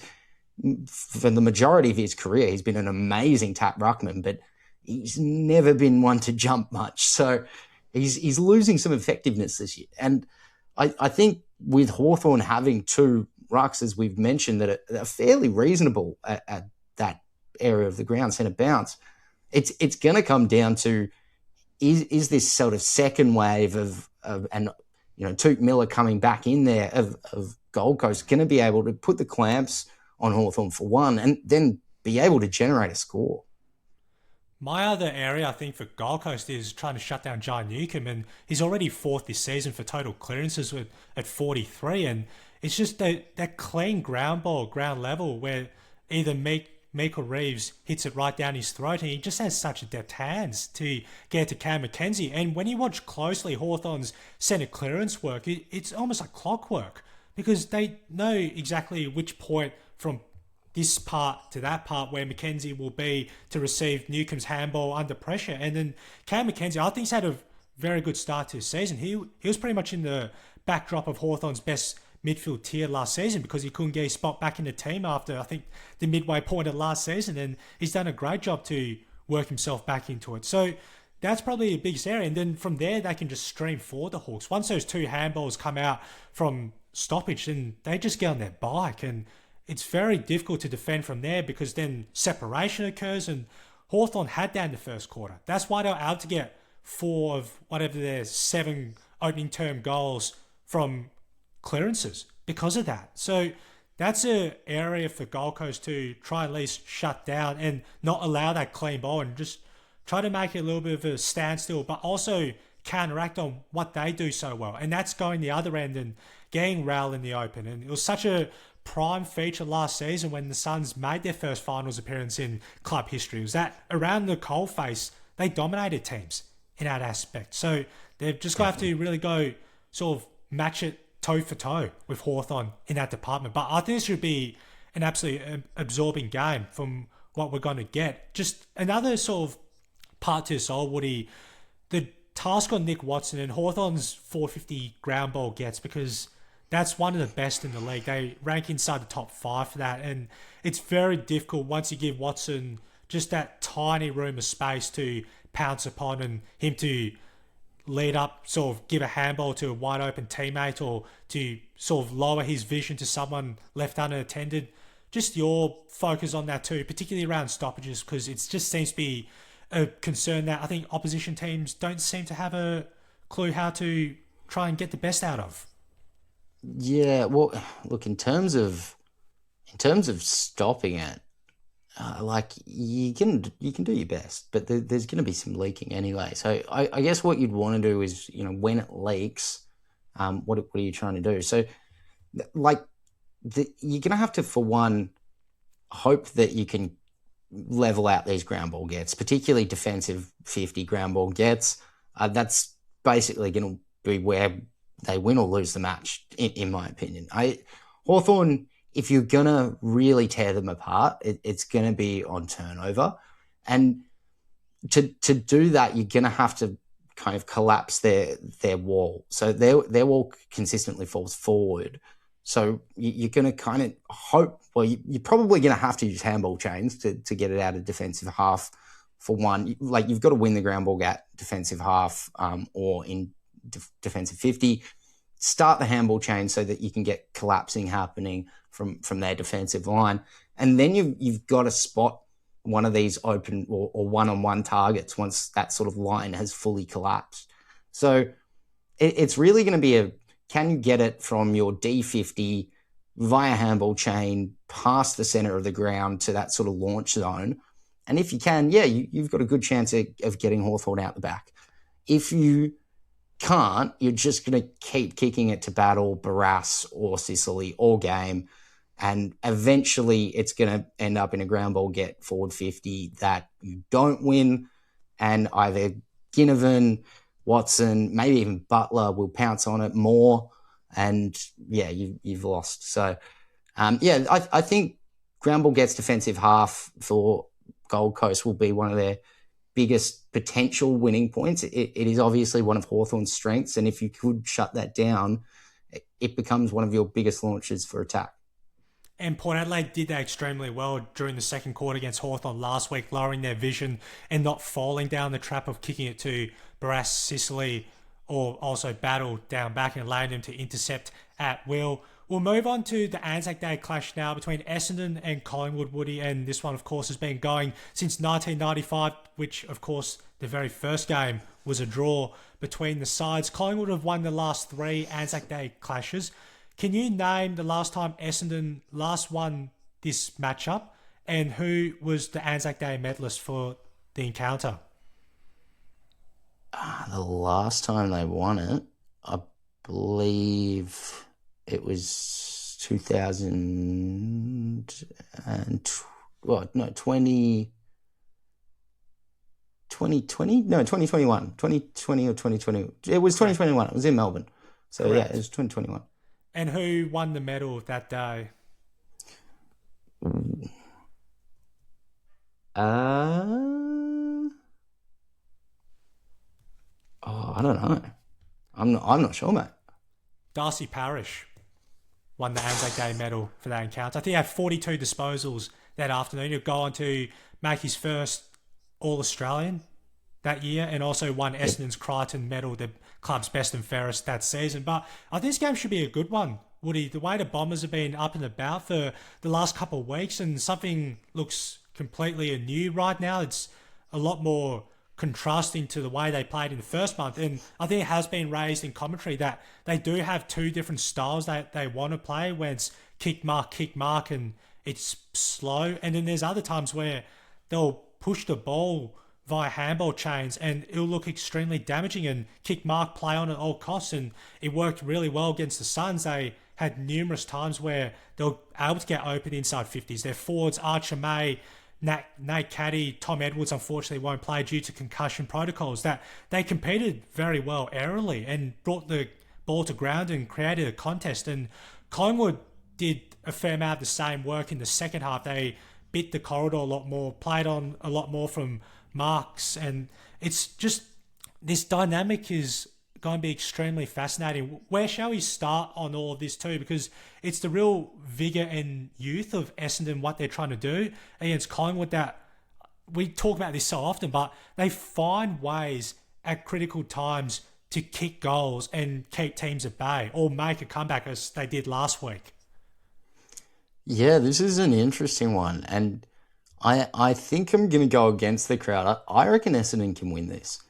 Speaker 2: for the majority of his career, he's been an amazing tap ruckman, but he's never been one to jump much. So he's losing some effectiveness this year. And I think with Hawthorn having two rucks, as we've mentioned, that are fairly reasonable at that area of the ground, centre bounce, it's going to come down to is this sort of second wave of and you know Tuke Miller coming back in there of Gold Coast going to be able to put the clamps on Hawthorn for one and then be able to generate a score.
Speaker 1: My other area, I think, for Gold Coast is trying to shut down John Newcombe, and he's already fourth this season for total clearances at 43, and it's just that clean ground ball, ground level, where either Michael Reeves hits it right down his throat, and he just has such adept hands to get to Cam McKenzie. And when you watch closely Hawthorn's centre clearance work, it's almost like clockwork, because they know exactly which point from this part to that part where McKenzie will be to receive Newcombe's handball under pressure. And then Cam McKenzie, I think he's had a very good start to his season. He was pretty much in the backdrop of Hawthorn's best midfield tier last season because he couldn't get his spot back in the team after, I think, the midway point of last season. And he's done a great job to work himself back into it. So that's probably the biggest area. And then from there, they can just stream forward the Hawks. Once those two handballs come out from stoppage, then they just get on their bike, and it's very difficult to defend from there because then separation occurs, and Hawthorn had that in the first quarter. That's why they were able to get 4 of whatever their 7 opening term goals from clearances because of that. So that's an area for Gold Coast to try at least shut down and not allow that clean ball and just try to make it a little bit of a standstill, but also counteract on what they do so well. And that's going the other end and getting Rail in the open. And it was such a prime feature last season when the Suns made their first finals appearance in club history. It was that around the coalface, they dominated teams in that aspect. So they've just got to have to really go sort of match it toe for toe with Hawthorn in that department. But I think this should be an absolutely absorbing game from what we're going to get. Just another sort of part to this all, Woody, the task on Nick Watson and Hawthorn's 450 ground ball gets, because that's one of the best in the league. They rank inside the top 5 for that, and it's very difficult once you give Watson just that tiny room of space to pounce upon and him to lead up, sort of give a handball to a wide open teammate or to sort of lower his vision to someone left unattended. Just your focus on that too, particularly around stoppages, because it just seems to be a concern that I think opposition teams don't seem to have a clue how to try and get the best out of.
Speaker 2: Yeah, well, look, in terms of stopping it, like you can do your best, but there's going to be some leaking anyway. So I guess what you'd want to do is, when it leaks, what are you trying to do? So, like, you're going to have to, for one, hope that you can level out these ground ball gets, particularly defensive 50 ground ball gets. That's basically going to be where they win or lose the match, in my opinion. Hawthorn, if you're going to really tear them apart, it's going to be on turnover. And to do that, you're going to have to kind of collapse their wall. So their wall consistently falls forward. So you're going to kind of hope, well, you're probably going to have to use handball chains to get it out of defensive half for one. Like, you've got to win the ground ball at defensive half or in defensive 50. Start the handball chain so that you can get collapsing happening from their defensive line. And then you've got to spot one of these open or one-on-one targets once that sort of line has fully collapsed. So it's really going to be can you get it from your D50 via handball chain past the center of the ground to that sort of launch zone? And if you can, you've got a good chance of getting Hawthorn out the back. If you can't, you're just going to keep kicking it to Battle, Barras, or Sicily all game. And eventually it's going to end up in a ground ball get forward 50 that you don't win. And either Ginnivan, Watson, maybe even Butler will pounce on it more. And you've lost. So, I think ground ball gets defensive half for Gold Coast will be one of their biggest potential winning points. It is obviously one of Hawthorn's strengths. And if you could shut that down, it becomes one of your biggest launches for attack.
Speaker 1: And Port Adelaide did that extremely well during the second quarter against Hawthorn last week, lowering their vision and not falling down the trap of kicking it to Barras, Sicily, or also Battle down back and allowing them to intercept at will. We'll move on to the Anzac Day clash now between Essendon and Collingwood, Woody, and this one, of course, has been going since 1995, which, of course, the very first game was a draw between the sides. Collingwood have won the last 3 Anzac Day clashes. Can you name the last time Essendon last won this matchup and who was the Anzac Day medalist for the encounter?
Speaker 2: The last time they won it, I believe it was 2021. 2020 or 2020. It was 2021. It was in Melbourne. So, correct. Yeah, it was 2021.
Speaker 1: And who won the medal that day?
Speaker 2: I don't know. I'm not sure, mate.
Speaker 1: Darcy Parish won the Anzac Day medal for that encounter. I think he had 42 disposals that afternoon. He'll go on to make his first All-Australian that year and also won Essendon's Crichton medal, the club's best and fairest that season. But I think this game should be a good one, Woody. The way the Bombers have been up and about for the last couple of weeks and something looks completely anew right now. It's a lot more contrasting to the way they played in the first month. And I think it has been raised in commentary that they do have 2 different styles that they want to play when it's kick, mark, and it's slow. And then there's other times where they'll push the ball via handball chains and it'll look extremely damaging and kick, mark, play on at all costs. And it worked really well against the Suns. They had numerous times where they were able to get open inside 50s. Their forwards, Archer May, Nate Caddy, Tom Edwards unfortunately won't play due to concussion protocols. That they competed very well aerially and brought the ball to ground and created a contest. And Collingwood did a fair amount of the same work in the second half. They bit the corridor a lot more, played on a lot more from marks, and it's just this dynamic is going to be extremely fascinating. Where shall we start on all of this too? Because it's the real vigour and youth of Essendon, what they're trying to do against Collingwood. That we talk about this so often, but they find ways at critical times to kick goals and keep teams at bay or make a comeback as they did last week.
Speaker 2: Yeah, this is an interesting one. And I think I'm going to go against the crowd. I reckon Essendon can win this.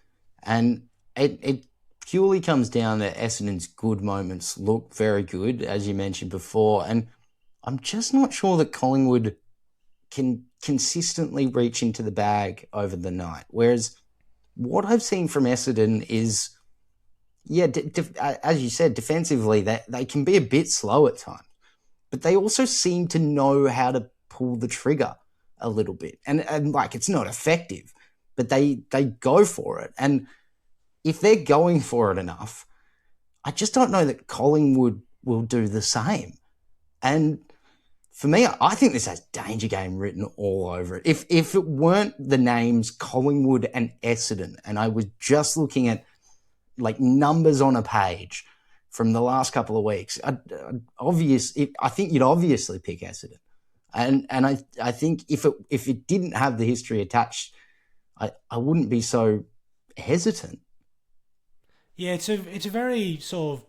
Speaker 2: And it purely comes down to Essendon's good moments look very good, as you mentioned before. And I'm just not sure that Collingwood can consistently reach into the bag over the night. Whereas what I've seen from Essendon is, as you said, defensively, they can be a bit slow at times. But they also seem to know how to pull the trigger a little bit. And like, it's not effective, but they go for it. And if they're going for it enough, I just don't know that Collingwood will do the same. And for me, I think this has danger game written all over it. If it weren't the names Collingwood and Essendon, and I was just looking at like numbers on a page from the last couple of weeks, I think you'd obviously pick Essendon. And I think if it didn't have the history attached, I wouldn't be so hesitant.
Speaker 1: Yeah, it's a very sort of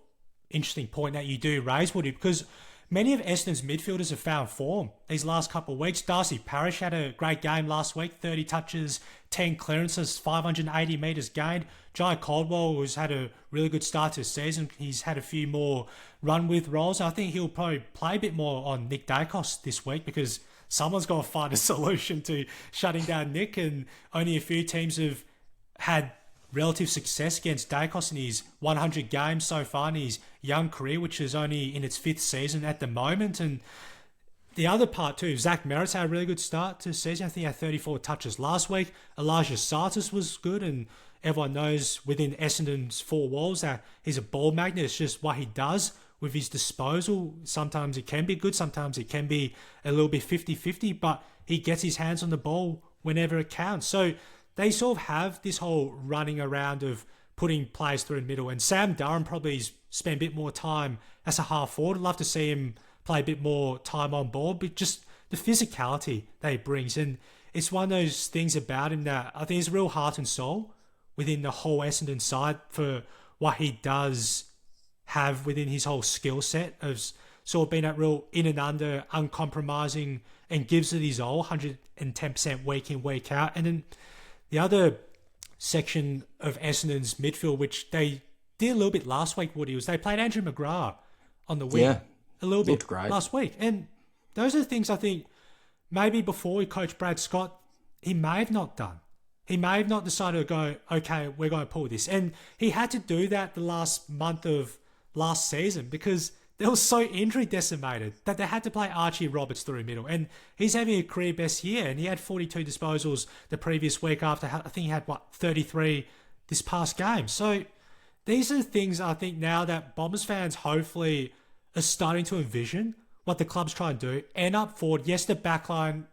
Speaker 1: interesting point that you do raise, Woody, because many of Essendon's midfielders have found form these last couple of weeks. Darcy Parish had a great game last week, 30 touches, 10 clearances, 580 metres gained. Jai Caldwell has had a really good start to the season. He's had a few more run-with roles. I think he'll probably play a bit more on Nick Dacos this week because someone's got to find a solution to shutting down Nick, and only a few teams have had relative success against Dacos in his 100 games so far in his young career, which is only in its 5th season at the moment. And the other part too, Zach Merritt's had a really good start to the season. I think he had 34 touches last week. Elijah Sartis was good, and everyone knows within Essendon's 4 walls that he's a ball magnet. It's just what he does with his disposal. Sometimes it can be good, sometimes it can be a little bit 50-50, but he gets his hands on the ball whenever it counts. So they sort of have this whole running around of putting players through the middle. And Sam Durham probably spent a bit more time as a half forward. I'd love to see him play a bit more time on board, but just the physicality that he brings. And it's one of those things about him that I think is real heart and soul within the whole Essendon side for what he does have within his whole skill set of sort of being that real in and under, uncompromising, and gives it his all, 110% week in, week out. And then the other section of Essendon's midfield, which they did a little bit last week, Woody, was they played Andrew McGrath on the wing a little bit last week. And those are the things I think maybe before he coached Brad Scott, he may have not done. He may have not decided to go, okay, we're going to pull this. And he had to do that the last month of last season because they were so injury decimated that they had to play Archie Roberts through the middle. And he's having a career best year, and he had 42 disposals the previous week after, I think he had, 33 this past game. So these are the things I think now that Bombers fans hopefully are starting to envision what the club's trying to do. And up forward, yes, the backline,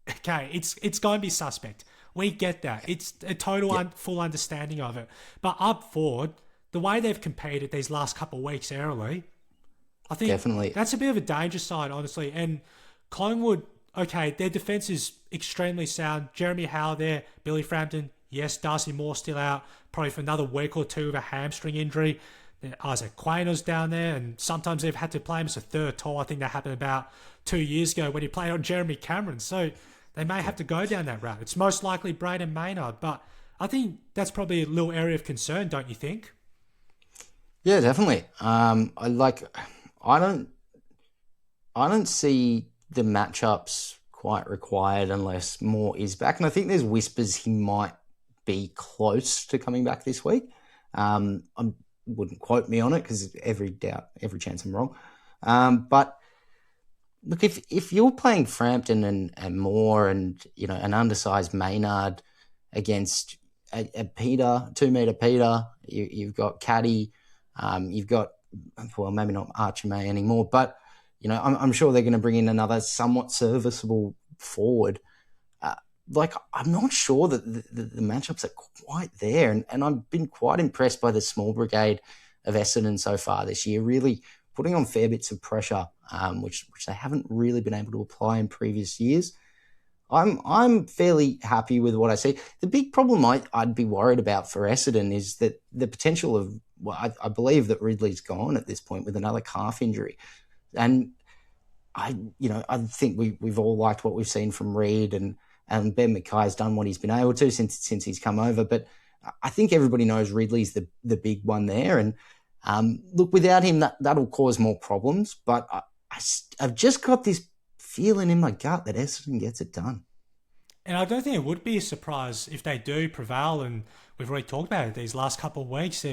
Speaker 1: okay, it's going to be suspect. We get that. It's a total full understanding of it. But up forward, the way they've competed these last couple of weeks early, I think definitely that's a bit of a danger side, honestly. And Collingwood, okay, their defence is extremely sound. Jeremy Howe there, Billy Frampton, yes, Darcy Moore still out, probably for another week or two with a hamstring injury. Isaac Quainer's down there, and sometimes they've had to play him as a third tall. I think that happened about 2 years ago when he played on Jeremy Cameron. So they may have to go down that route. It's most likely Braden Maynard, but I think that's probably a little area of concern, don't you think?
Speaker 2: Yeah, definitely. I don't see the matchups quite required unless Moore is back. And I think there's whispers he might be close to coming back this week. I wouldn't quote me on it because every chance I'm wrong. But look, if you're playing Frampton and Moore and, you know, an undersized Maynard against a Peter, 2 metre Peter, you've got Caddy, you've got, well, maybe not Archie May anymore, but, you know, I'm sure they're going to bring in another somewhat serviceable forward. like, I'm not sure that the matchups are quite there. And I've been quite impressed by the small brigade of Essendon so far this year, really putting on fair bits of pressure, which they haven't really been able to apply in previous years. I'm fairly happy with what I see. The big problem I'd be worried about for Essendon is that the potential of, well, I believe that Ridley's gone at this point with another calf injury. And I think we've all liked what we've seen from Reid, and Ben Mackay's done what he's been able to since he's come over. But I think everybody knows Ridley's the big one there. And look, without him, that'll cause more problems. But I've just got this feeling in my gut that Essendon gets it done.
Speaker 1: And I don't think it would be a surprise if they do prevail. And we've already talked about it these last couple of weeks.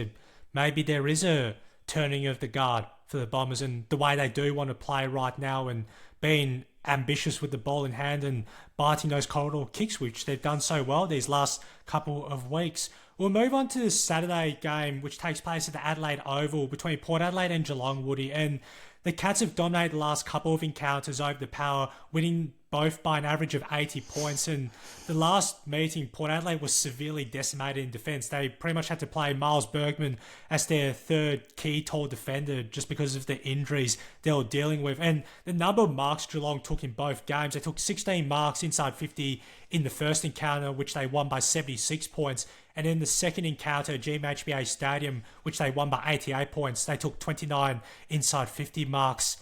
Speaker 1: Maybe there is a turning of the guard for the Bombers and the way they do want to play right now, and being ambitious with the ball in hand and biting those corridor kicks, which they've done so well these last couple of weeks. We'll move on to the Saturday game, which takes place at the Adelaide Oval between Port Adelaide and Geelong, Woody. And the Cats have dominated the last couple of encounters over the Power, winning both by an average of 80 points. And the last meeting, Port Adelaide was severely decimated in defence. They pretty much had to play Miles Bergman as their third key tall defender just because of the injuries they were dealing with. And the number of marks Geelong took in both games, they took 16 marks inside 50 in the first encounter, which they won by 76 points. And in the second encounter at GMHBA Stadium, which they won by 88 points, they took 29 inside 50 marks.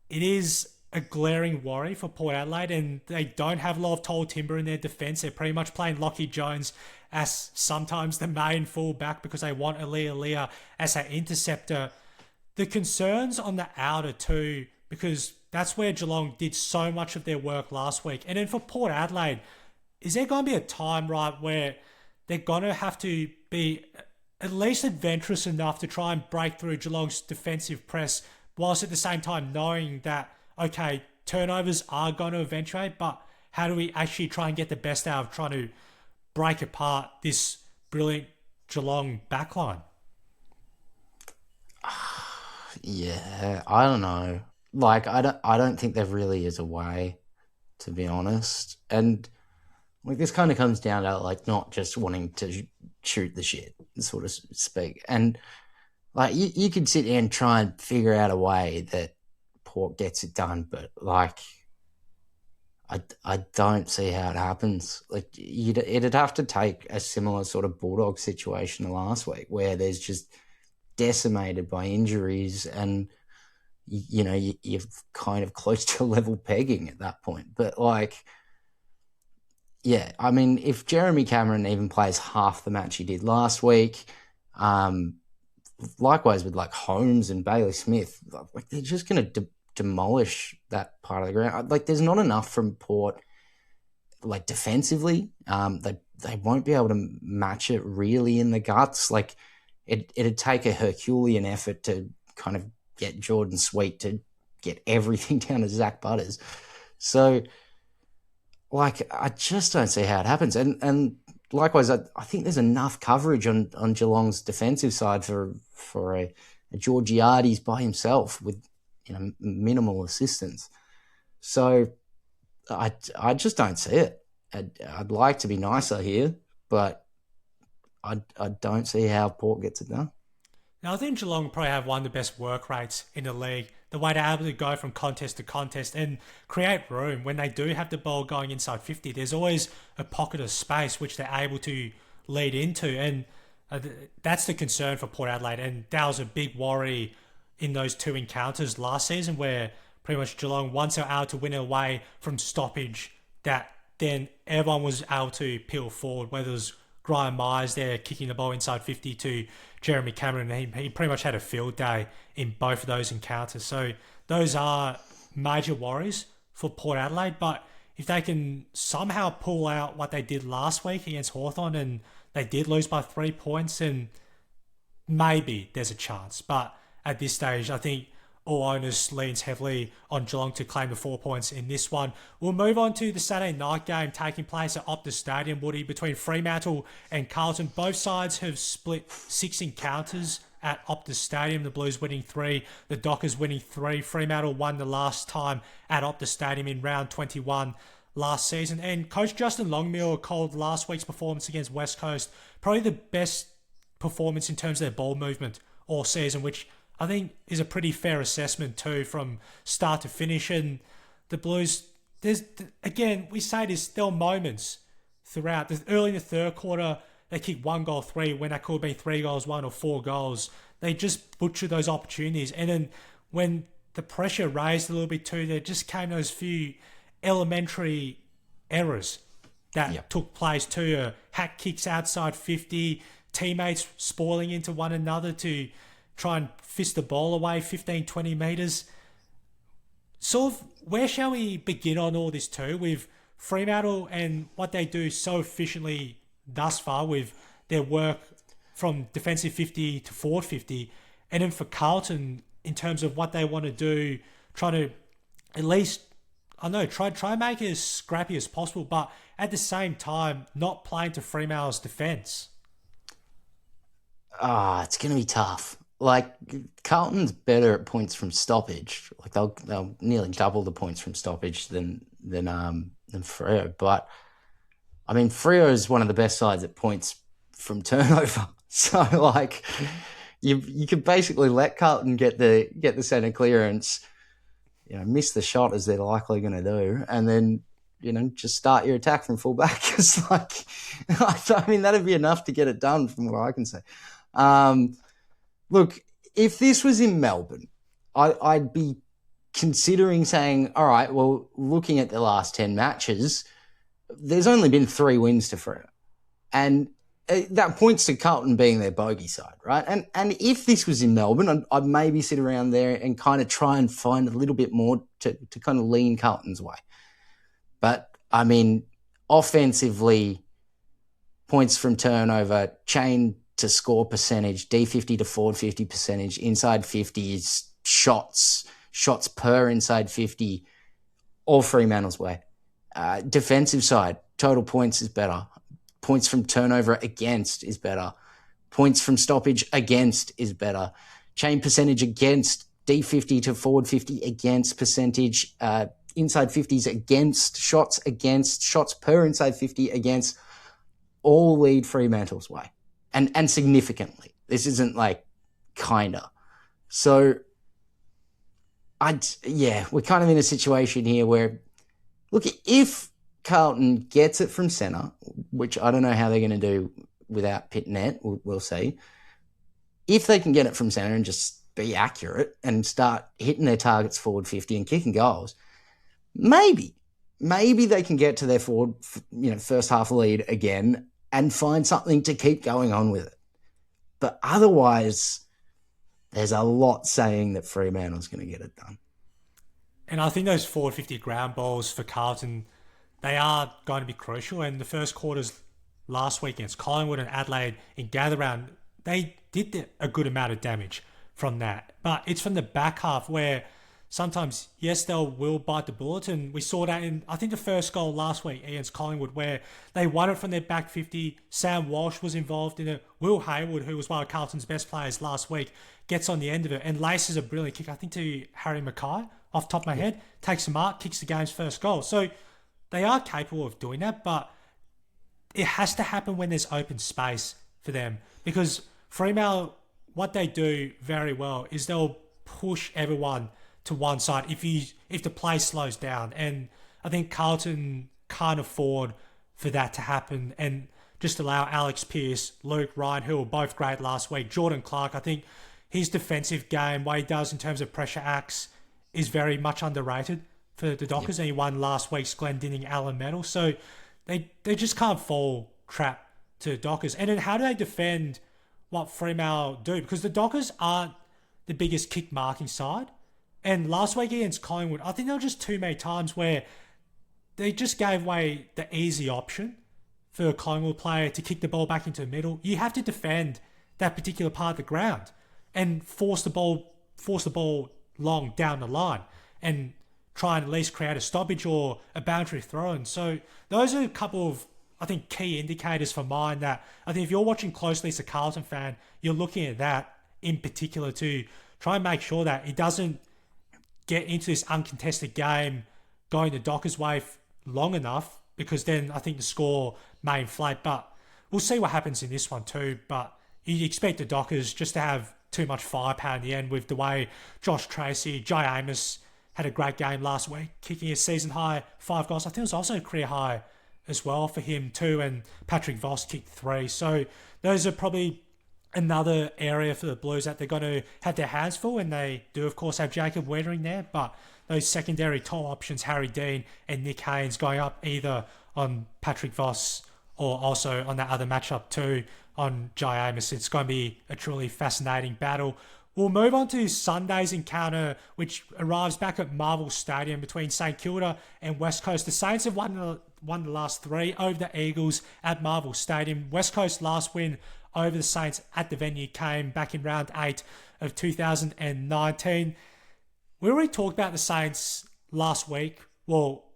Speaker 1: It is a glaring worry for Port Adelaide, and they don't have a lot of tall timber in their defence. They're pretty much playing Lachie Jones as sometimes the main fullback because they want Aaliyah as an interceptor. The concerns on the outer too, because that's where Geelong did so much of their work last week. And then for Port Adelaide, is there going to be a time, right, where they're going to have to be at least adventurous enough to try and break through Geelong's defensive press, whilst at the same time knowing that, okay, turnovers are going to eventuate, but how do we actually try and get the best out of trying to break apart this brilliant Geelong backline?
Speaker 2: Yeah, I don't know. Like, I don't think there really is a way, to be honest. And like, this kind of comes down to like not just wanting to shoot the shit, so to speak. And like, you could sit there and try and figure out a way that Port gets it done, but like, I don't see how it happens. Like, it'd have to take a similar sort of Bulldog situation to last week, where there's just decimated by injuries, and you're kind of close to level pegging at that point. But like, yeah, I mean, if Jeremy Cameron even plays half the match he did last week, likewise with like Holmes and Bailey Smith, like, they're just going to demolish that part of the ground. Like, there's not enough from Port, like, defensively. They won't be able to match it really in the guts. Like, it'd take a Herculean effort to kind of get Jordan Sweet to get everything down to Zach Butters. So, like, I just don't see how it happens. And likewise, I think there's enough coverage on Geelong's defensive side for a Georgiades by himself with minimal assistance. So I just don't see it. I'd like to be nicer here, but I don't see how Port gets it done.
Speaker 1: Now, I think Geelong probably have one of the best work rates in the league. The way they're able to go from contest to contest and create room when they do have the ball going inside 50. There's always a pocket of space which they're able to lead into. And that's the concern for Port Adelaide. And that was a big worry in those two encounters last season, where pretty much Geelong, once they were able to win away from stoppage, that then everyone was able to peel forward, whether it was Graham Myers there kicking the ball inside 50 to Jeremy Cameron. He pretty much had a field day in both of those encounters. So those are major worries for Port Adelaide. But if they can somehow pull out what they did last week against Hawthorn, and they did lose by 3 points, and maybe there's a chance. But at this stage, I think all onus leans heavily on Geelong to claim the 4 points in this one. We'll move on to the Saturday night game taking place at Optus Stadium, Woody, between Fremantle and Carlton. Both sides have split 6 encounters at Optus Stadium. The Blues winning 3, the Dockers winning 3. Fremantle won the last time at Optus Stadium in round 21 last season. And Coach Justin Longmuir called last week's performance against West Coast probably the best performance in terms of their ball movement all season, which I think is a pretty fair assessment too from start to finish. And the Blues, again, we say this, there were moments throughout. Early in the third quarter, they kicked 1-3 when that could have been 3-1 or 4 goals. They just butchered those opportunities. And then when the pressure raised a little bit too, there just came those few elementary errors that took place too. Hack kicks outside 50, teammates spoiling into one another to try and fist the ball away 15, 20 metres. Sort of, where shall we begin on all this too? With Fremantle and what they do so efficiently thus far with their work from defensive 50 to forward 50, and then for Carlton in terms of what they want to do, trying to at least, I know, try and make it as scrappy as possible, but at the same time, not playing to Fremantle's defence.
Speaker 2: It's going to be tough. Like, Carlton's better at points from stoppage. Like, they'll nearly double the points from stoppage than Freo. But I mean, Freo is one of the best sides at points from turnover. So, like, you could basically let Carlton get the centre clearance, miss the shot as they're likely going to do, and then just start your attack from full back. It's like, I mean, that'd be enough to get it done from what I can say. Look, if this was in Melbourne, I'd be considering saying, all right, well, looking at the last 10 matches, there's only been 3 wins to Freo. And that points to Carlton being their bogey side, right? And if this was in Melbourne, I'd maybe sit around there and kind of try and find a little bit more to kind of lean Carlton's way. But, I mean, offensively, points from turnover, chain to score percentage, D50 to forward 50 percentage, inside 50 is shots per inside 50, all Fremantle's way. Defensive side, total points is better. Points from turnover against is better. Points from stoppage against is better. Chain percentage against, D50 to forward 50 against percentage, inside 50s against, shots per inside 50 against, all lead Fremantle's way. And significantly. This isn't like kinda. So we're kind of in a situation here where, look, if Carlton gets it from centre, which I don't know how they're going to do without Pitnet, we'll see. If they can get it from centre and just be accurate and start hitting their targets forward 50 and kicking goals, maybe they can get to their forward, first half lead again and find something to keep going on with it. But otherwise, there's a lot saying that Fremantle's going to get it done.
Speaker 1: And I think those forward 50 ground balls for Carlton, they are going to be crucial. And the first quarters last week against Collingwood and Adelaide in gather round, they did a good amount of damage from that. But it's from the back half where sometimes, yes, they will bite the bullet. And we saw that in, I think, the first goal last week against Collingwood where they won it from their back 50. Sam Walsh was involved in it. Will Hayward, who was one of Carlton's best players last week, gets on the end of it and laces a brilliant kick, I think, to Harry Mackay, off the top of my head, takes the mark, kicks the game's first goal. So they are capable of doing that, but it has to happen when there's open space for them. Because Fremantle, what they do very well is they'll push everyone to one side if the play slows down. And I think Carlton can't afford for that to happen and just allow Alex Pearce, Luke Ryan, who were both great last week, Jordan Clark. I think his defensive game, what he does in terms of pressure acts, is very much underrated for the Dockers. And he won last week's Glendinning Allen medal. So they just can't fall trap to Dockers. And then how do they defend what Fremantle do? Because the Dockers aren't the biggest kick marking side. And last week against Collingwood, I think there were just too many times where they just gave away the easy option for a Collingwood player to kick the ball back into the middle. You have to defend that particular part of the ground and force the ball long down the line and try and at least create a stoppage or a boundary throw-in. So those are a couple of, I think, key indicators for mine that I think if you're watching closely as a Carlton fan, you're looking at that in particular to try and make sure that it doesn't get into this uncontested game going the Dockers' way long enough, because then I think the score may inflate. But we'll see what happens in this one too. But you expect the Dockers just to have too much firepower in the end with the way Josh Tracy, Jay Amos had a great game last week, kicking a season high 5 goals. I think it was also a career high as well for him too, and Patrick Voss kicked 3. So those are probably another area for the Blues that they're going to have their hands full, and they do of course have Jacob Weitering there, but those secondary tall options, Harry Dean and Nick Haynes, going up either on Patrick Voss or also on that other matchup too on Jai Amos. It's going to be a truly fascinating battle. We'll move on to Sunday's encounter, which arrives back at Marvel Stadium between St Kilda and West Coast. The Saints have won the last 3 over the Eagles at Marvel Stadium. West Coast's last win over the Saints at the venue came back in round 8 of 2019. We already talked about the Saints last week,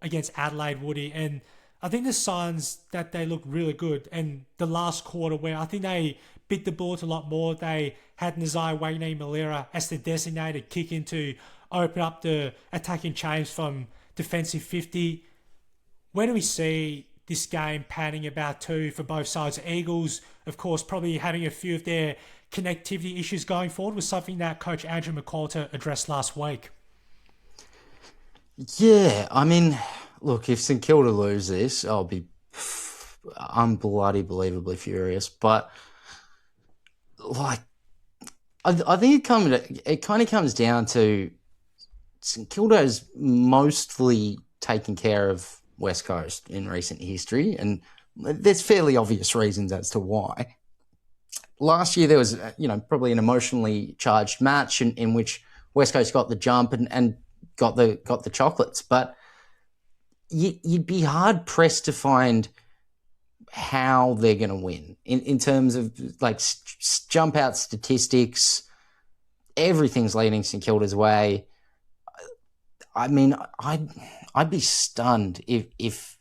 Speaker 1: against Adelaide, Woody, and I think the signs that they look really good. And the last quarter, where I think they bit the bullet a lot more, they had Nazai Wagney-Malira as the designated kick in to open up the attacking chains from defensive 50. Where do we see this game panning about too for both sides? Eagles, of course, probably having a few of their connectivity issues going forward, was something that Coach Andrew McQualter addressed last week.
Speaker 2: Yeah, I mean, look, if St Kilda lose this, I'll be unbelievably furious. But like, I think it kind of comes down to St Kilda has mostly taken care of West Coast in recent history, and there's fairly obvious reasons as to why. Last year there was, probably an emotionally charged match in which West Coast got the jump and got the chocolates, but you'd be hard pressed to find how they're going to win in terms of like jump out statistics. Everything's leading St Kilda's way. I mean, I'd be stunned if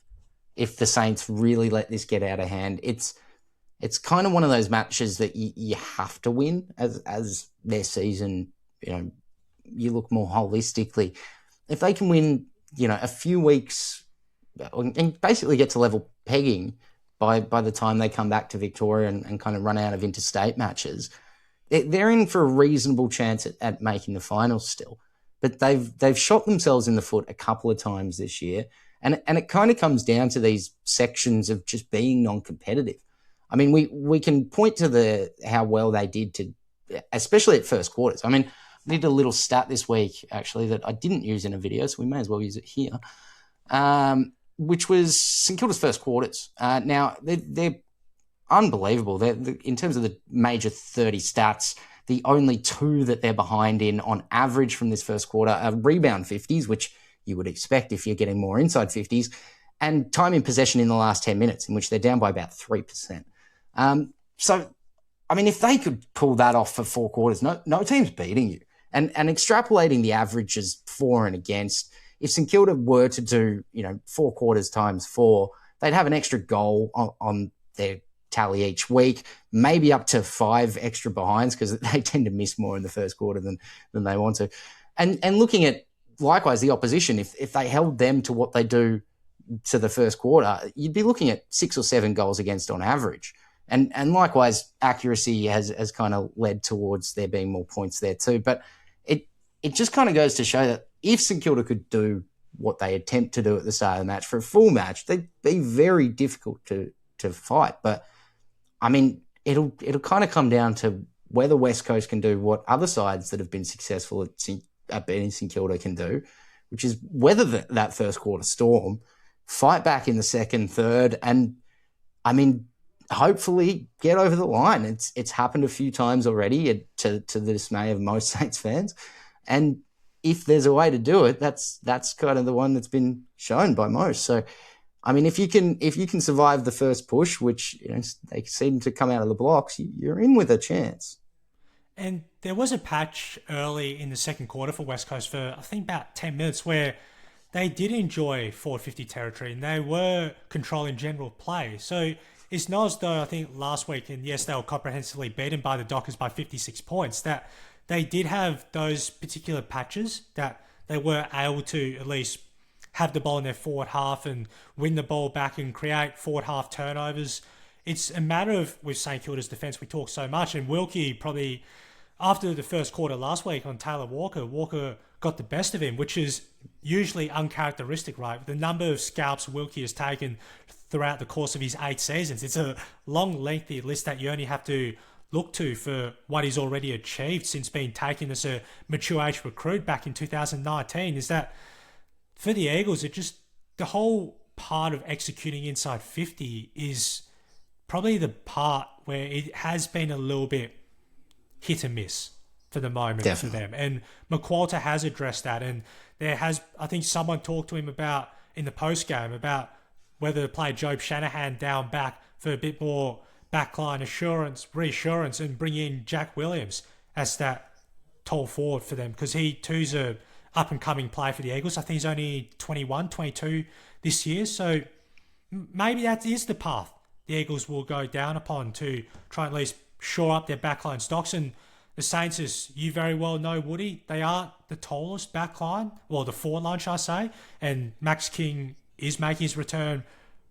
Speaker 2: the Saints really let this get out of hand. It's kind of one of those matches that you have to win as their season. You look more holistically. If they can win, a few weeks and basically get to level pegging by the time they come back to Victoria and kind of run out of interstate matches, they're in for a reasonable chance at making the finals still. But they've shot themselves in the foot a couple of times this year, and it kind of comes down to these sections of just being non-competitive. I mean, we can point to how well they did especially at first quarters. I mean, I did a little stat this week actually that I didn't use in a video, so we may as well use it here. Which was St Kilda's first quarters. Now they're unbelievable. In terms of the major 30 stats, the only 2 that they're behind in on average from this first quarter are rebound 50s, which you would expect if you're getting more inside 50s, and time in possession in the last 10 minutes, in which they're down by about 3%. So, I mean, if they could pull that off for 4 quarters, no team's beating you. And extrapolating the averages for and against, if St Kilda were to do, 4 quarters times 4, they'd have an extra goal on their tally each week, maybe up to 5 extra behinds, because they tend to miss more in the first quarter than they want to. And looking at, likewise, the opposition, if they held them to what they do to the first quarter, you'd be looking at 6 or 7 goals against on average. And likewise, accuracy has kind of led towards there being more points there too. But it just kind of goes to show that if St Kilda could do what they attempt to do at the start of the match for a full match, they'd be very difficult to fight. But I mean, it'll kind of come down to whether West Coast can do what other sides that have been successful at beating St Kilda can do, which is weather that first quarter storm, fight back in the second, third, and I mean, hopefully get over the line. It's happened a few times already to the dismay of most Saints fans. And if there's a way to do it, that's kind of the one that's been shown by most. So, I mean, if you can survive the first push, which they seem to come out of the blocks, you're in with a chance.
Speaker 1: And there was a patch early in the second quarter for West Coast for, I think, about 10 minutes where they did enjoy forward 50 territory and they were controlling general play. So it's not as though, I think, last week, and yes, they were comprehensively beaten by the Dockers by 56 points, that they did have those particular patches that they were able to at least have the ball in their forward half and win the ball back and create forward half turnovers. It's a matter of, with St Kilda's defence, we talk so much, and Wilkie probably, after the first quarter last week on Taylor Walker got the best of him, which is usually uncharacteristic, right? The number of scalps Wilkie has taken throughout the course of his 8 seasons. It's a long, lengthy list that you only have to look to for what he's already achieved since being taken as a mature age recruit back in 2019. Is that for the Eagles, the whole part of executing inside 50 is probably the part where it has been a little bit hit and miss for the moment. Definitely. For them. And McQualter has addressed that. And there has, I think someone talked to him about in the post game about whether to play Job Shanahan down back for a bit more backline reassurance, and bring in Jack Williams as that tall forward for them, because he too's a up-and-coming player for the Eagles. I think he's only 21, 22 this year. So maybe that is the path the Eagles will go down upon to try and at least shore up their backline stocks. And the Saints, as you very well know, Woody, they aren't the tallest backline, well, the forward line, shall I say, and Max King is making his return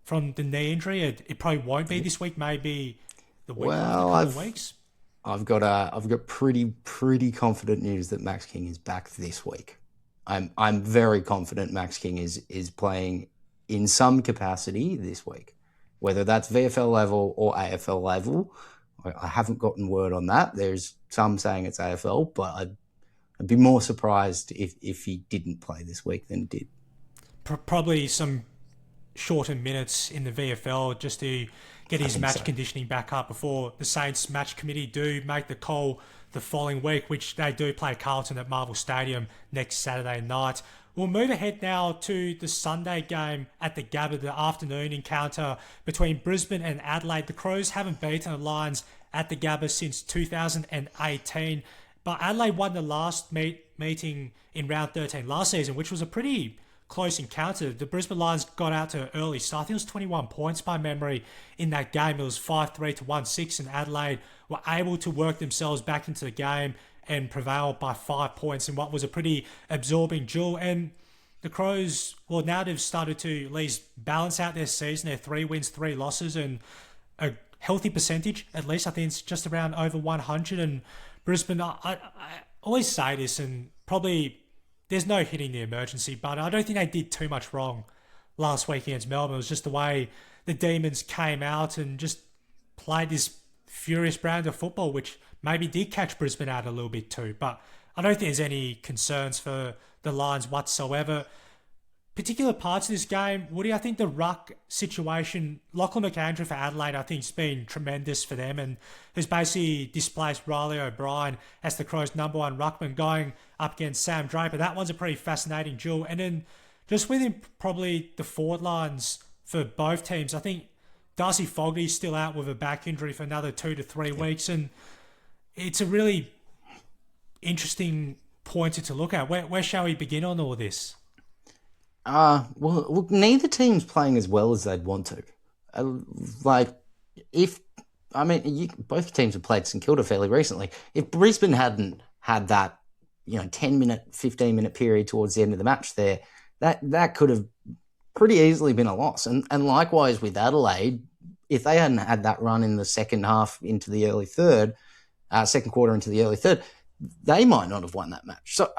Speaker 1: from the knee injury. It probably won't be this week, maybe the week after a couple of weeks.
Speaker 2: I've got pretty confident news that Max King is back this week. I'm very confident Max King is playing in some capacity this week, whether that's VFL level or AFL level. I haven't gotten word on that. There's some saying it's AFL, but I'd be more surprised if he didn't play this week than did.
Speaker 1: Probably some shorter minutes in the VFL just to get his match conditioning back up before the Saints match committee do make the call the following week, which they do play Carlton at Marvel Stadium next Saturday night. We'll move ahead now to the Sunday game at the Gabba, the afternoon encounter between Brisbane and Adelaide. The Crows haven't beaten the Lions at the Gabba since 2018, but Adelaide won the last meeting in round 13 last season, which was a pretty close encounter. The Brisbane Lions got out to an early start. I think it was 21 points by memory in that game. It was 5-3 to 1-6, and Adelaide were able to work themselves back into the game and prevail by 5 points in what was a pretty absorbing duel. And the Crows, well, now they've started to at least balance out their season. They're 3 wins, 3 losses, and a healthy percentage, at least. I think it's just around over 100. And Brisbane, I always say this, and probably there's no hitting the emergency, but I don't think they did too much wrong last week against Melbourne. It was just the way the Demons came out and just played this furious brand of football, which maybe did catch Brisbane out a little bit too. But I don't think there's any concerns for the Lions whatsoever. Particular parts of this game, Woody, I think the ruck situation, Lachlan McAndrew for Adelaide, I think has been tremendous for them and has basically displaced Riley O'Brien as the Crows' number 1 ruckman, going up against Sam Draper. That one's a pretty fascinating duel. And then just within probably the forward lines for both teams, I think Darcy Fogarty's still out with a back injury for another 2 to 3 weeks. And it's a really interesting pointer to look at. Where shall we begin on all this?
Speaker 2: Well, look, neither team's playing as well as they'd want to. Both teams have played St Kilda fairly recently. If Brisbane hadn't had that, 10-minute, 15-minute period towards the end of the match there, that could have pretty easily been a loss. And likewise with Adelaide, if they hadn't had that run in the second half into the early third, second quarter into the early third, they might not have won that match. So,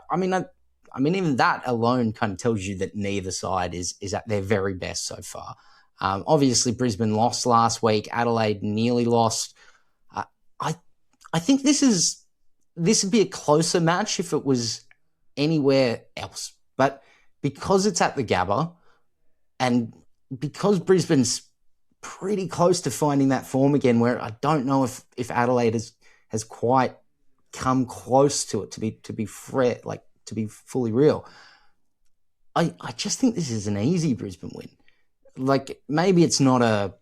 Speaker 2: even that alone kind of tells you that neither side is at their very best so far. Obviously, Brisbane lost last week. Adelaide nearly lost. I think this would be a closer match if it was anywhere else. But because it's at the Gabba, and because Brisbane's pretty close to finding that form again, where I don't know if Adelaide has quite come close to it to be fair, to be fully real. I just think this is an easy Brisbane win. Maybe it's not a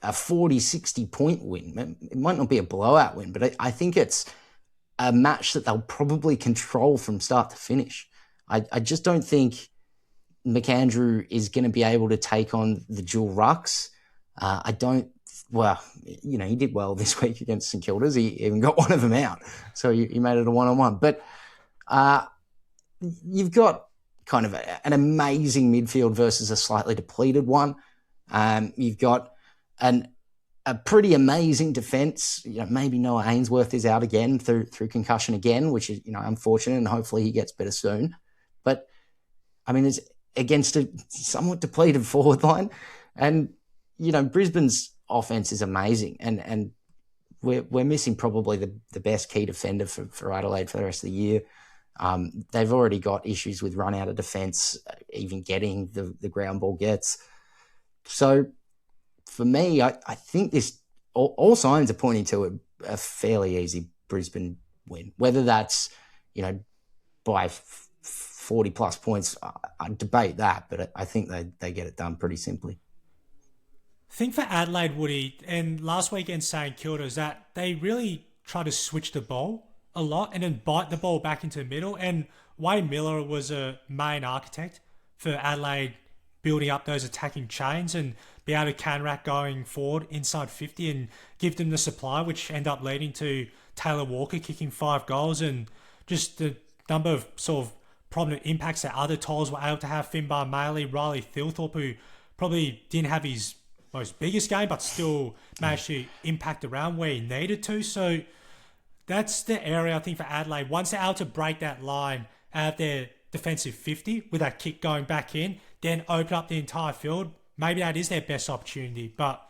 Speaker 2: 40-60 point win. It might not be a blowout win, but I think it's a match that they'll probably control from start to finish. I just don't think McAndrew is going to be able to take on the dual rucks. He did well this week against St Kilda's. He even got one of them out. So he made it a 1-on-1. But you've got kind of an amazing midfield versus a slightly depleted one. You've got a pretty amazing defence. Maybe Noah Ainsworth is out again through concussion again, which is unfortunate, and hopefully he gets better soon. But I mean, it's against a somewhat depleted forward line, and Brisbane's offense is amazing, and we're missing probably the best key defender for Adelaide for the rest of the year. They've already got issues with run out of defence, even getting the ground ball gets. So for me, I think this all signs are pointing to a fairly easy Brisbane win. Whether that's by 40 plus points, I debate that, but I think they get it done pretty simply.
Speaker 1: I think for Adelaide, Woody, and last week against St Kilda, is that they really try to switch the ball a lot and then bite the ball back into the middle. And Wayne Miller was a main architect for Adelaide building up those attacking chains and be able to counteract going forward inside 50 and give them the supply, which end up leading to Taylor Walker kicking 5 goals and just the number of sort of prominent impacts that other tolls were able to have. Finbar Maley, Riley Thilthorpe, who probably didn't have his most biggest game, but still managed to impact around where he needed to. So that's the area I think for Adelaide. Once they're able to break that line out of their defensive 50 with that kick going back in, then open up the entire field, maybe that is their best opportunity. But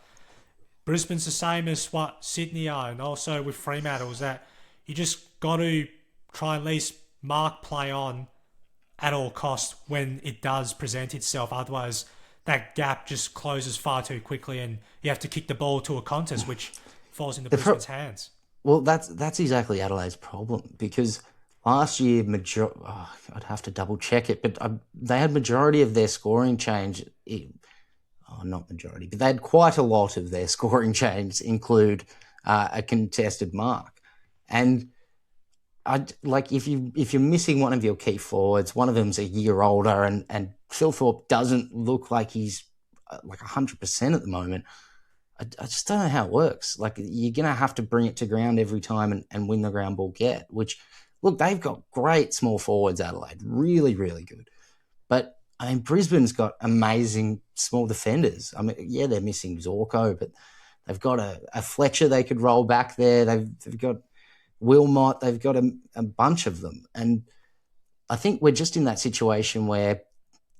Speaker 1: Brisbane's the same as what Sydney are, and also with Fremantle, is that you just got to try and at least mark play on at all costs when it does present itself. Otherwise, that gap just closes far too quickly and you have to kick the ball to a contest, which falls into Brisbane's hands.
Speaker 2: Well, that's exactly Adelaide's problem, because last year, I'd have to double check it, but they had majority of their scoring change. Not majority, but they had quite a lot of their scoring change include a contested mark. And if you're missing one of your key forwards, one of them's a year older, and Thilthorpe doesn't look like he's 100% at the moment. I just don't know how it works. You're going to have to bring it to ground every time and win the ground ball get, which, look, they've got great small forwards, Adelaide, really, really good. But, Brisbane's got amazing small defenders. Yeah, they're missing Zorko, but they've got a Fletcher they could roll back there. They've got Wilmot. They've got a bunch of them. And I think we're just in that situation where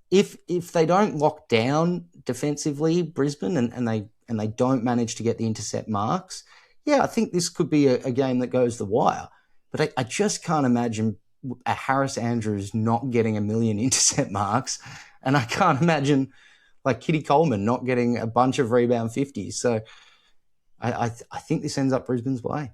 Speaker 2: if they don't lock down defensively, Brisbane, and they don't manage to get the intercept marks, yeah, I think this could be a game that goes the wire. But I just can't imagine a Harris Andrews not getting 1 million intercept marks, and I can't imagine Kitty Coleman not getting a bunch of rebound 50s. So I think this ends up Brisbane's way.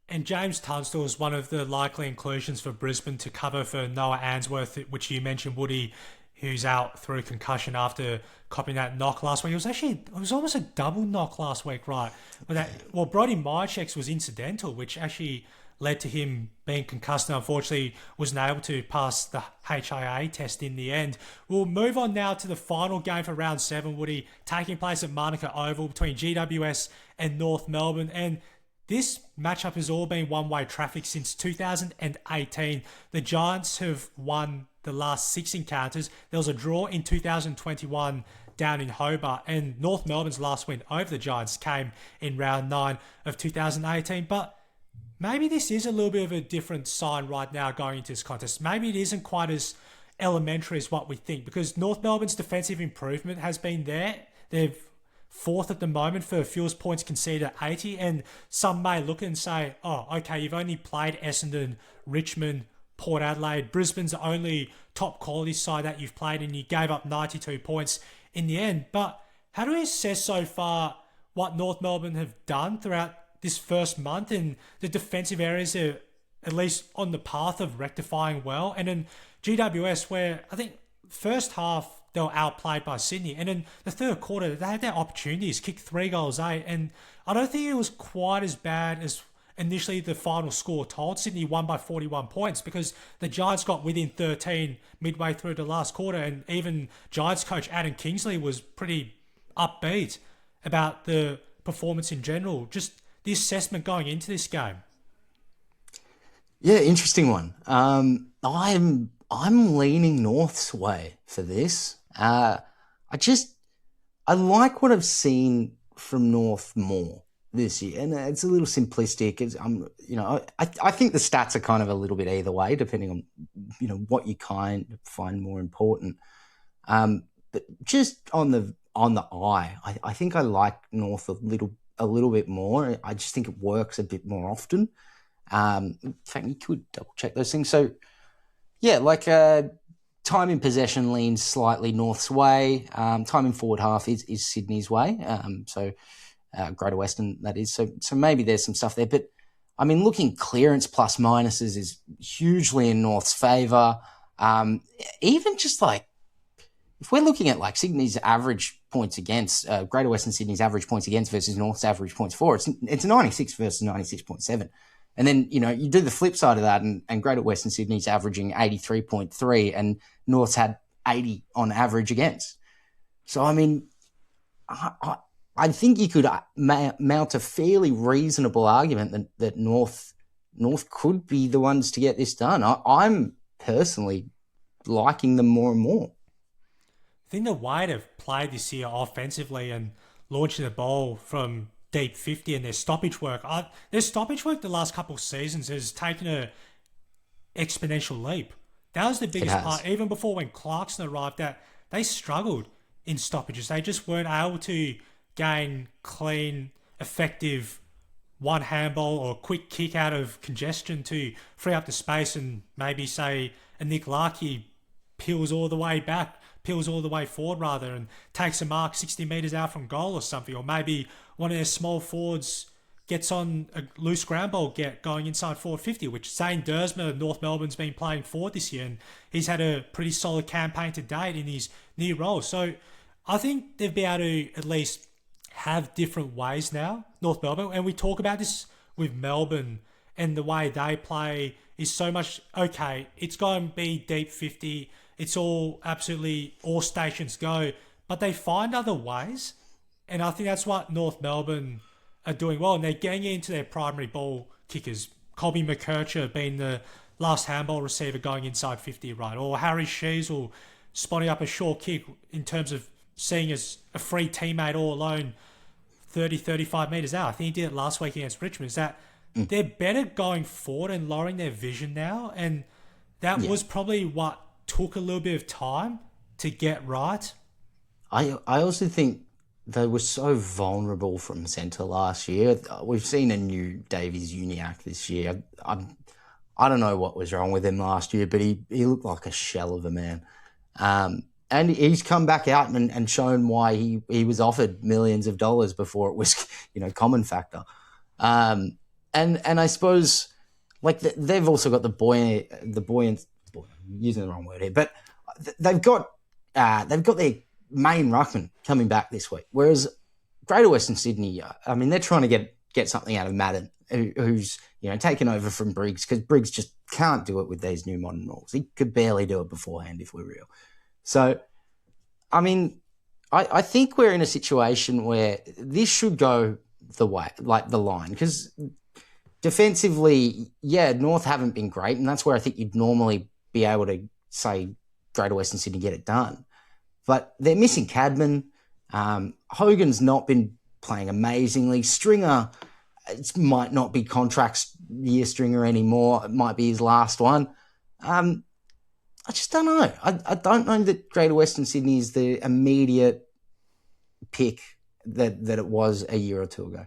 Speaker 1: And James Tunstall is one of the likely inclusions for Brisbane to cover for Noah Ainsworth, which you mentioned, Woody, who's out through concussion after copying that knock last week. It was almost a double knock last week, right? Brody Myercheck's was incidental, which actually led to him being concussed and unfortunately wasn't able to pass the HIA test in the end. We'll move on now to the final game for round 7, Woody, taking place at Manuka Oval between GWS and North Melbourne. And this matchup has all been one-way traffic since 2018. The Giants have won the last 6 encounters. There was a draw in 2021 down in Hobart, and North Melbourne's last win over the Giants came in round 9 of 2018. But maybe this is a little bit of a different sign right now going into this contest. Maybe it isn't quite as elementary as what we think, because North Melbourne's defensive improvement has been there. They're 4th at the moment for fewest points conceded at 80, and some may look and say, oh, okay, you've only played Essendon, Richmond, Port Adelaide. Brisbane's the only top quality side that you've played, and you gave up 92 points in the end. But how do we assess so far what North Melbourne have done throughout this first month, and the defensive areas are at least on the path of rectifying well? And in GWS, where I think first half they were outplayed by Sydney, and in the third quarter they had their opportunities, kicked 3 goals 8, and I don't think it was quite as bad as initially the final score told. Sydney won by 41 points because the Giants got within 13 midway through the last quarter, and even Giants coach Adam Kingsley was pretty upbeat about the performance in general. Just the assessment going into this game.
Speaker 2: Yeah, interesting one. I'm I'm leaning North's way for this. I like what I've seen from North more this year, and it's a little simplistic. I think the stats are kind of a little bit either way, depending on what you kind of find more important. But just on the eye, I think I like North a little bit more. I just think it works a bit more often. In fact, you could double check those things. So yeah, time in possession leans slightly North's way. Time in forward half is Sydney's way. Greater Western, that is. So maybe there's some stuff there. But, I mean, looking clearance plus minuses is hugely in North's favour. Even just if we're looking at Sydney's average points against, Greater Western Sydney's average points against versus North's average points for, it's 96 versus 96.7. And then, you do the flip side of that, and Greater Western Sydney's averaging 83.3 and North's had 80 on average against. So, I mean, I think you could mount a fairly reasonable argument that North could be the ones to get this done. I'm personally liking them more and more.
Speaker 1: I think the way they've played this year offensively and launching the ball from deep 50 and their stoppage work, the last couple of seasons has taken a exponential leap. That was the biggest part. Even before when Clarkson arrived, that they struggled in stoppages. They just weren't able to gain clean, effective one handball or quick kick out of congestion to free up the space, and maybe say a Nick Larkey peels all the way forward rather, and takes a mark 60 metres out from goal or something. Or maybe one of their small forwards gets on a loose ground ball going inside forward 50, which Zane Dersma of North Melbourne's been playing forward this year, and he's had a pretty solid campaign to date in his new role. So I think they'll be able to at least have different ways now, North Melbourne. And we talk about this with Melbourne, and the way they play is so much, okay, it's going to be deep 50, it's all stations go, but they find other ways. And I think that's what North Melbourne are doing well. And they're getting into their primary ball kickers. Colby McKercher being the last handball receiver going inside 50, right? Or Harry Sheasel spotting up a short kick in terms of seeing as a free teammate all alone 30, 35 metres out. I think he did it last week against Richmond. Is that they're better going forward and lowering their vision now. And that was probably what took a little bit of time to get right.
Speaker 2: I also think they were so vulnerable from centre last year. We've seen a new Davies Uniacke this year. I don't know what was wrong with him last year, but he looked like a shell of a man. And he's come back out and shown why he was offered millions of dollars before it was, common factor. And I suppose they've also got the buoyant, I'm using the wrong word here, but they've got their main ruckman coming back this week. Whereas Greater Western Sydney, I mean, they're trying to get something out of Madden, who's taken over from Briggs, because Briggs just can't do it with these new modern rules. He could barely do it beforehand, if we're real. So, I mean, I think we're in a situation where this should go the way, the line, because defensively, North haven't been great, and that's where I think you'd normally be able to say Greater Western Sydney get it done. But they're missing Cadman. Hogan's not been playing amazingly. Stringer, it might not be contracts year Stringer anymore. It might be his last one. I just don't know. I don't know that Greater Western Sydney is the immediate pick that it was a year or two ago.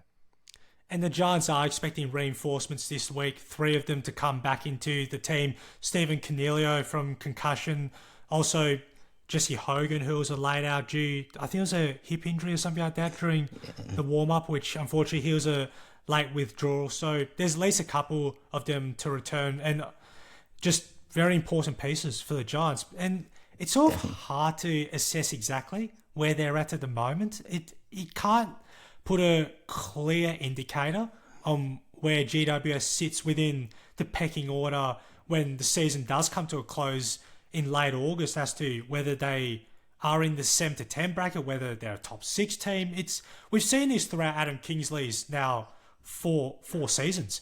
Speaker 1: And the Giants are expecting reinforcements this week, 3 of them to come back into the team. Stephen Cornelio from concussion. Also, Jesse Hogan, who was laid out due, I think it was a hip injury or something like that during the warm-up, which unfortunately he was a late withdrawal. So there's at least a couple of them to return, and just very important pieces for the Giants. And it's sort of hard to assess exactly where they're at the moment. You can't put a clear indicator on where GWS sits within the pecking order when the season does come to a close in late August as to whether they are in the 7 to 10 bracket, whether they're a top 6 team. We've seen this throughout Adam Kingsley's now four seasons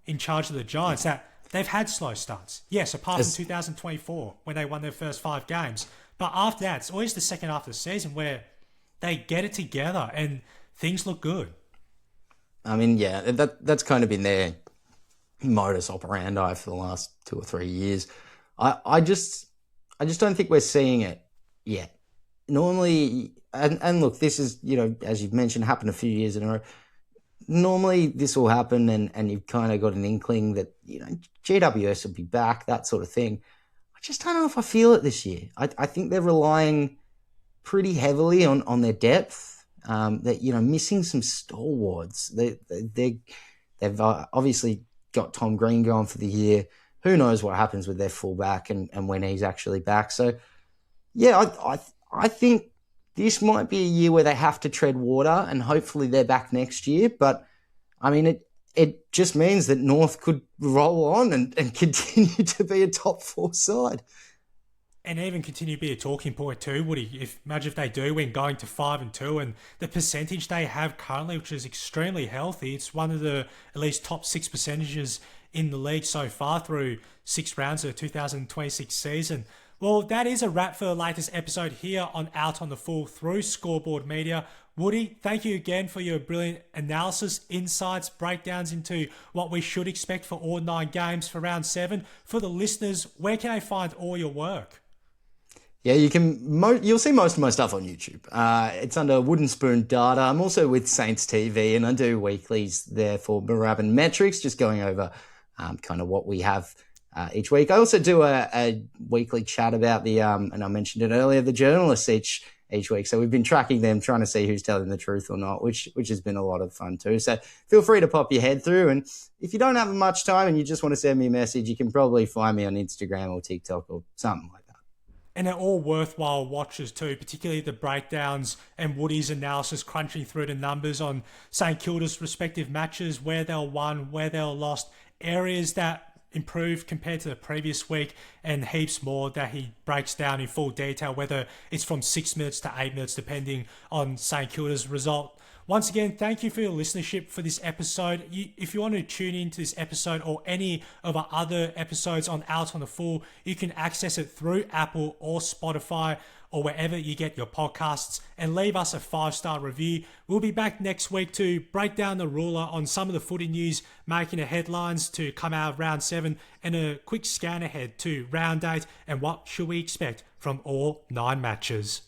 Speaker 1: in charge of the Giants, that they've had slow starts. Yes, apart from 2024 when they won their first 5 games. But after that, it's always the second half of the season where they get it together and things look good.
Speaker 2: I mean, yeah, that's kind of been their modus operandi for the last 2 or 3 years. I just don't think we're seeing it yet. Normally, and look, this is, as you've mentioned, happened a few years in a row. Normally this will happen and you've kind of got an inkling that, GWS will be back, that sort of thing. I just don't know if I feel it this year. I think they're relying pretty heavily on their depth. That missing some stalwarts. They've obviously got Tom Green going for the year. Who knows what happens with their fullback and when he's actually back. So, yeah, I think this might be a year where they have to tread water and hopefully they're back next year. But, I mean, it just means that North could roll on and continue to be a top 4 side.
Speaker 1: And even continue to be a talking point too, Woody. Imagine if they do win, going to 5-2, and the percentage they have currently, which is extremely healthy. It's one of the at least top 6 percentages in the league so far through 6 rounds of the 2026 season. Well, that is a wrap for the latest episode here on Out on the Full through Scoreboard Media. Woody, thank you again for your brilliant analysis, insights, breakdowns into what we should expect for all 9 games for round 7. For the listeners, where can they find all your work?
Speaker 2: Yeah, you'll see most of my stuff on YouTube. It's under Wooden Spoon Data. I'm also with Saints TV, and I do weeklies there for Moorabbin Metrics, just going over kind of what we have each week. I also do a weekly chat about and I mentioned it earlier, the journalists each week. So we've been tracking them, trying to see who's telling the truth or not, which has been a lot of fun too. So feel free to pop your head through. And if you don't have much time and you just want to send me a message, you can probably find me on Instagram or TikTok or something like that.
Speaker 1: And they're all worthwhile watches too, particularly the breakdowns and Woody's analysis, crunching through the numbers on St Kilda's respective matches, where they won, where they lost, areas that improved compared to the previous week, and heaps more that he breaks down in full detail, whether it's from 6 minutes to 8 minutes, depending on St Kilda's result. Once again, thank you for your listenership for this episode. If you want to tune into this episode or any of our other episodes on Out on the Full, you can access it through Apple or Spotify or wherever you get your podcasts, and leave us a 5-star review. We'll be back next week to break down the ruler on some of the footy news making the headlines to come out of round 7, and a quick scan ahead to round 8 and what should we expect from all 9 matches.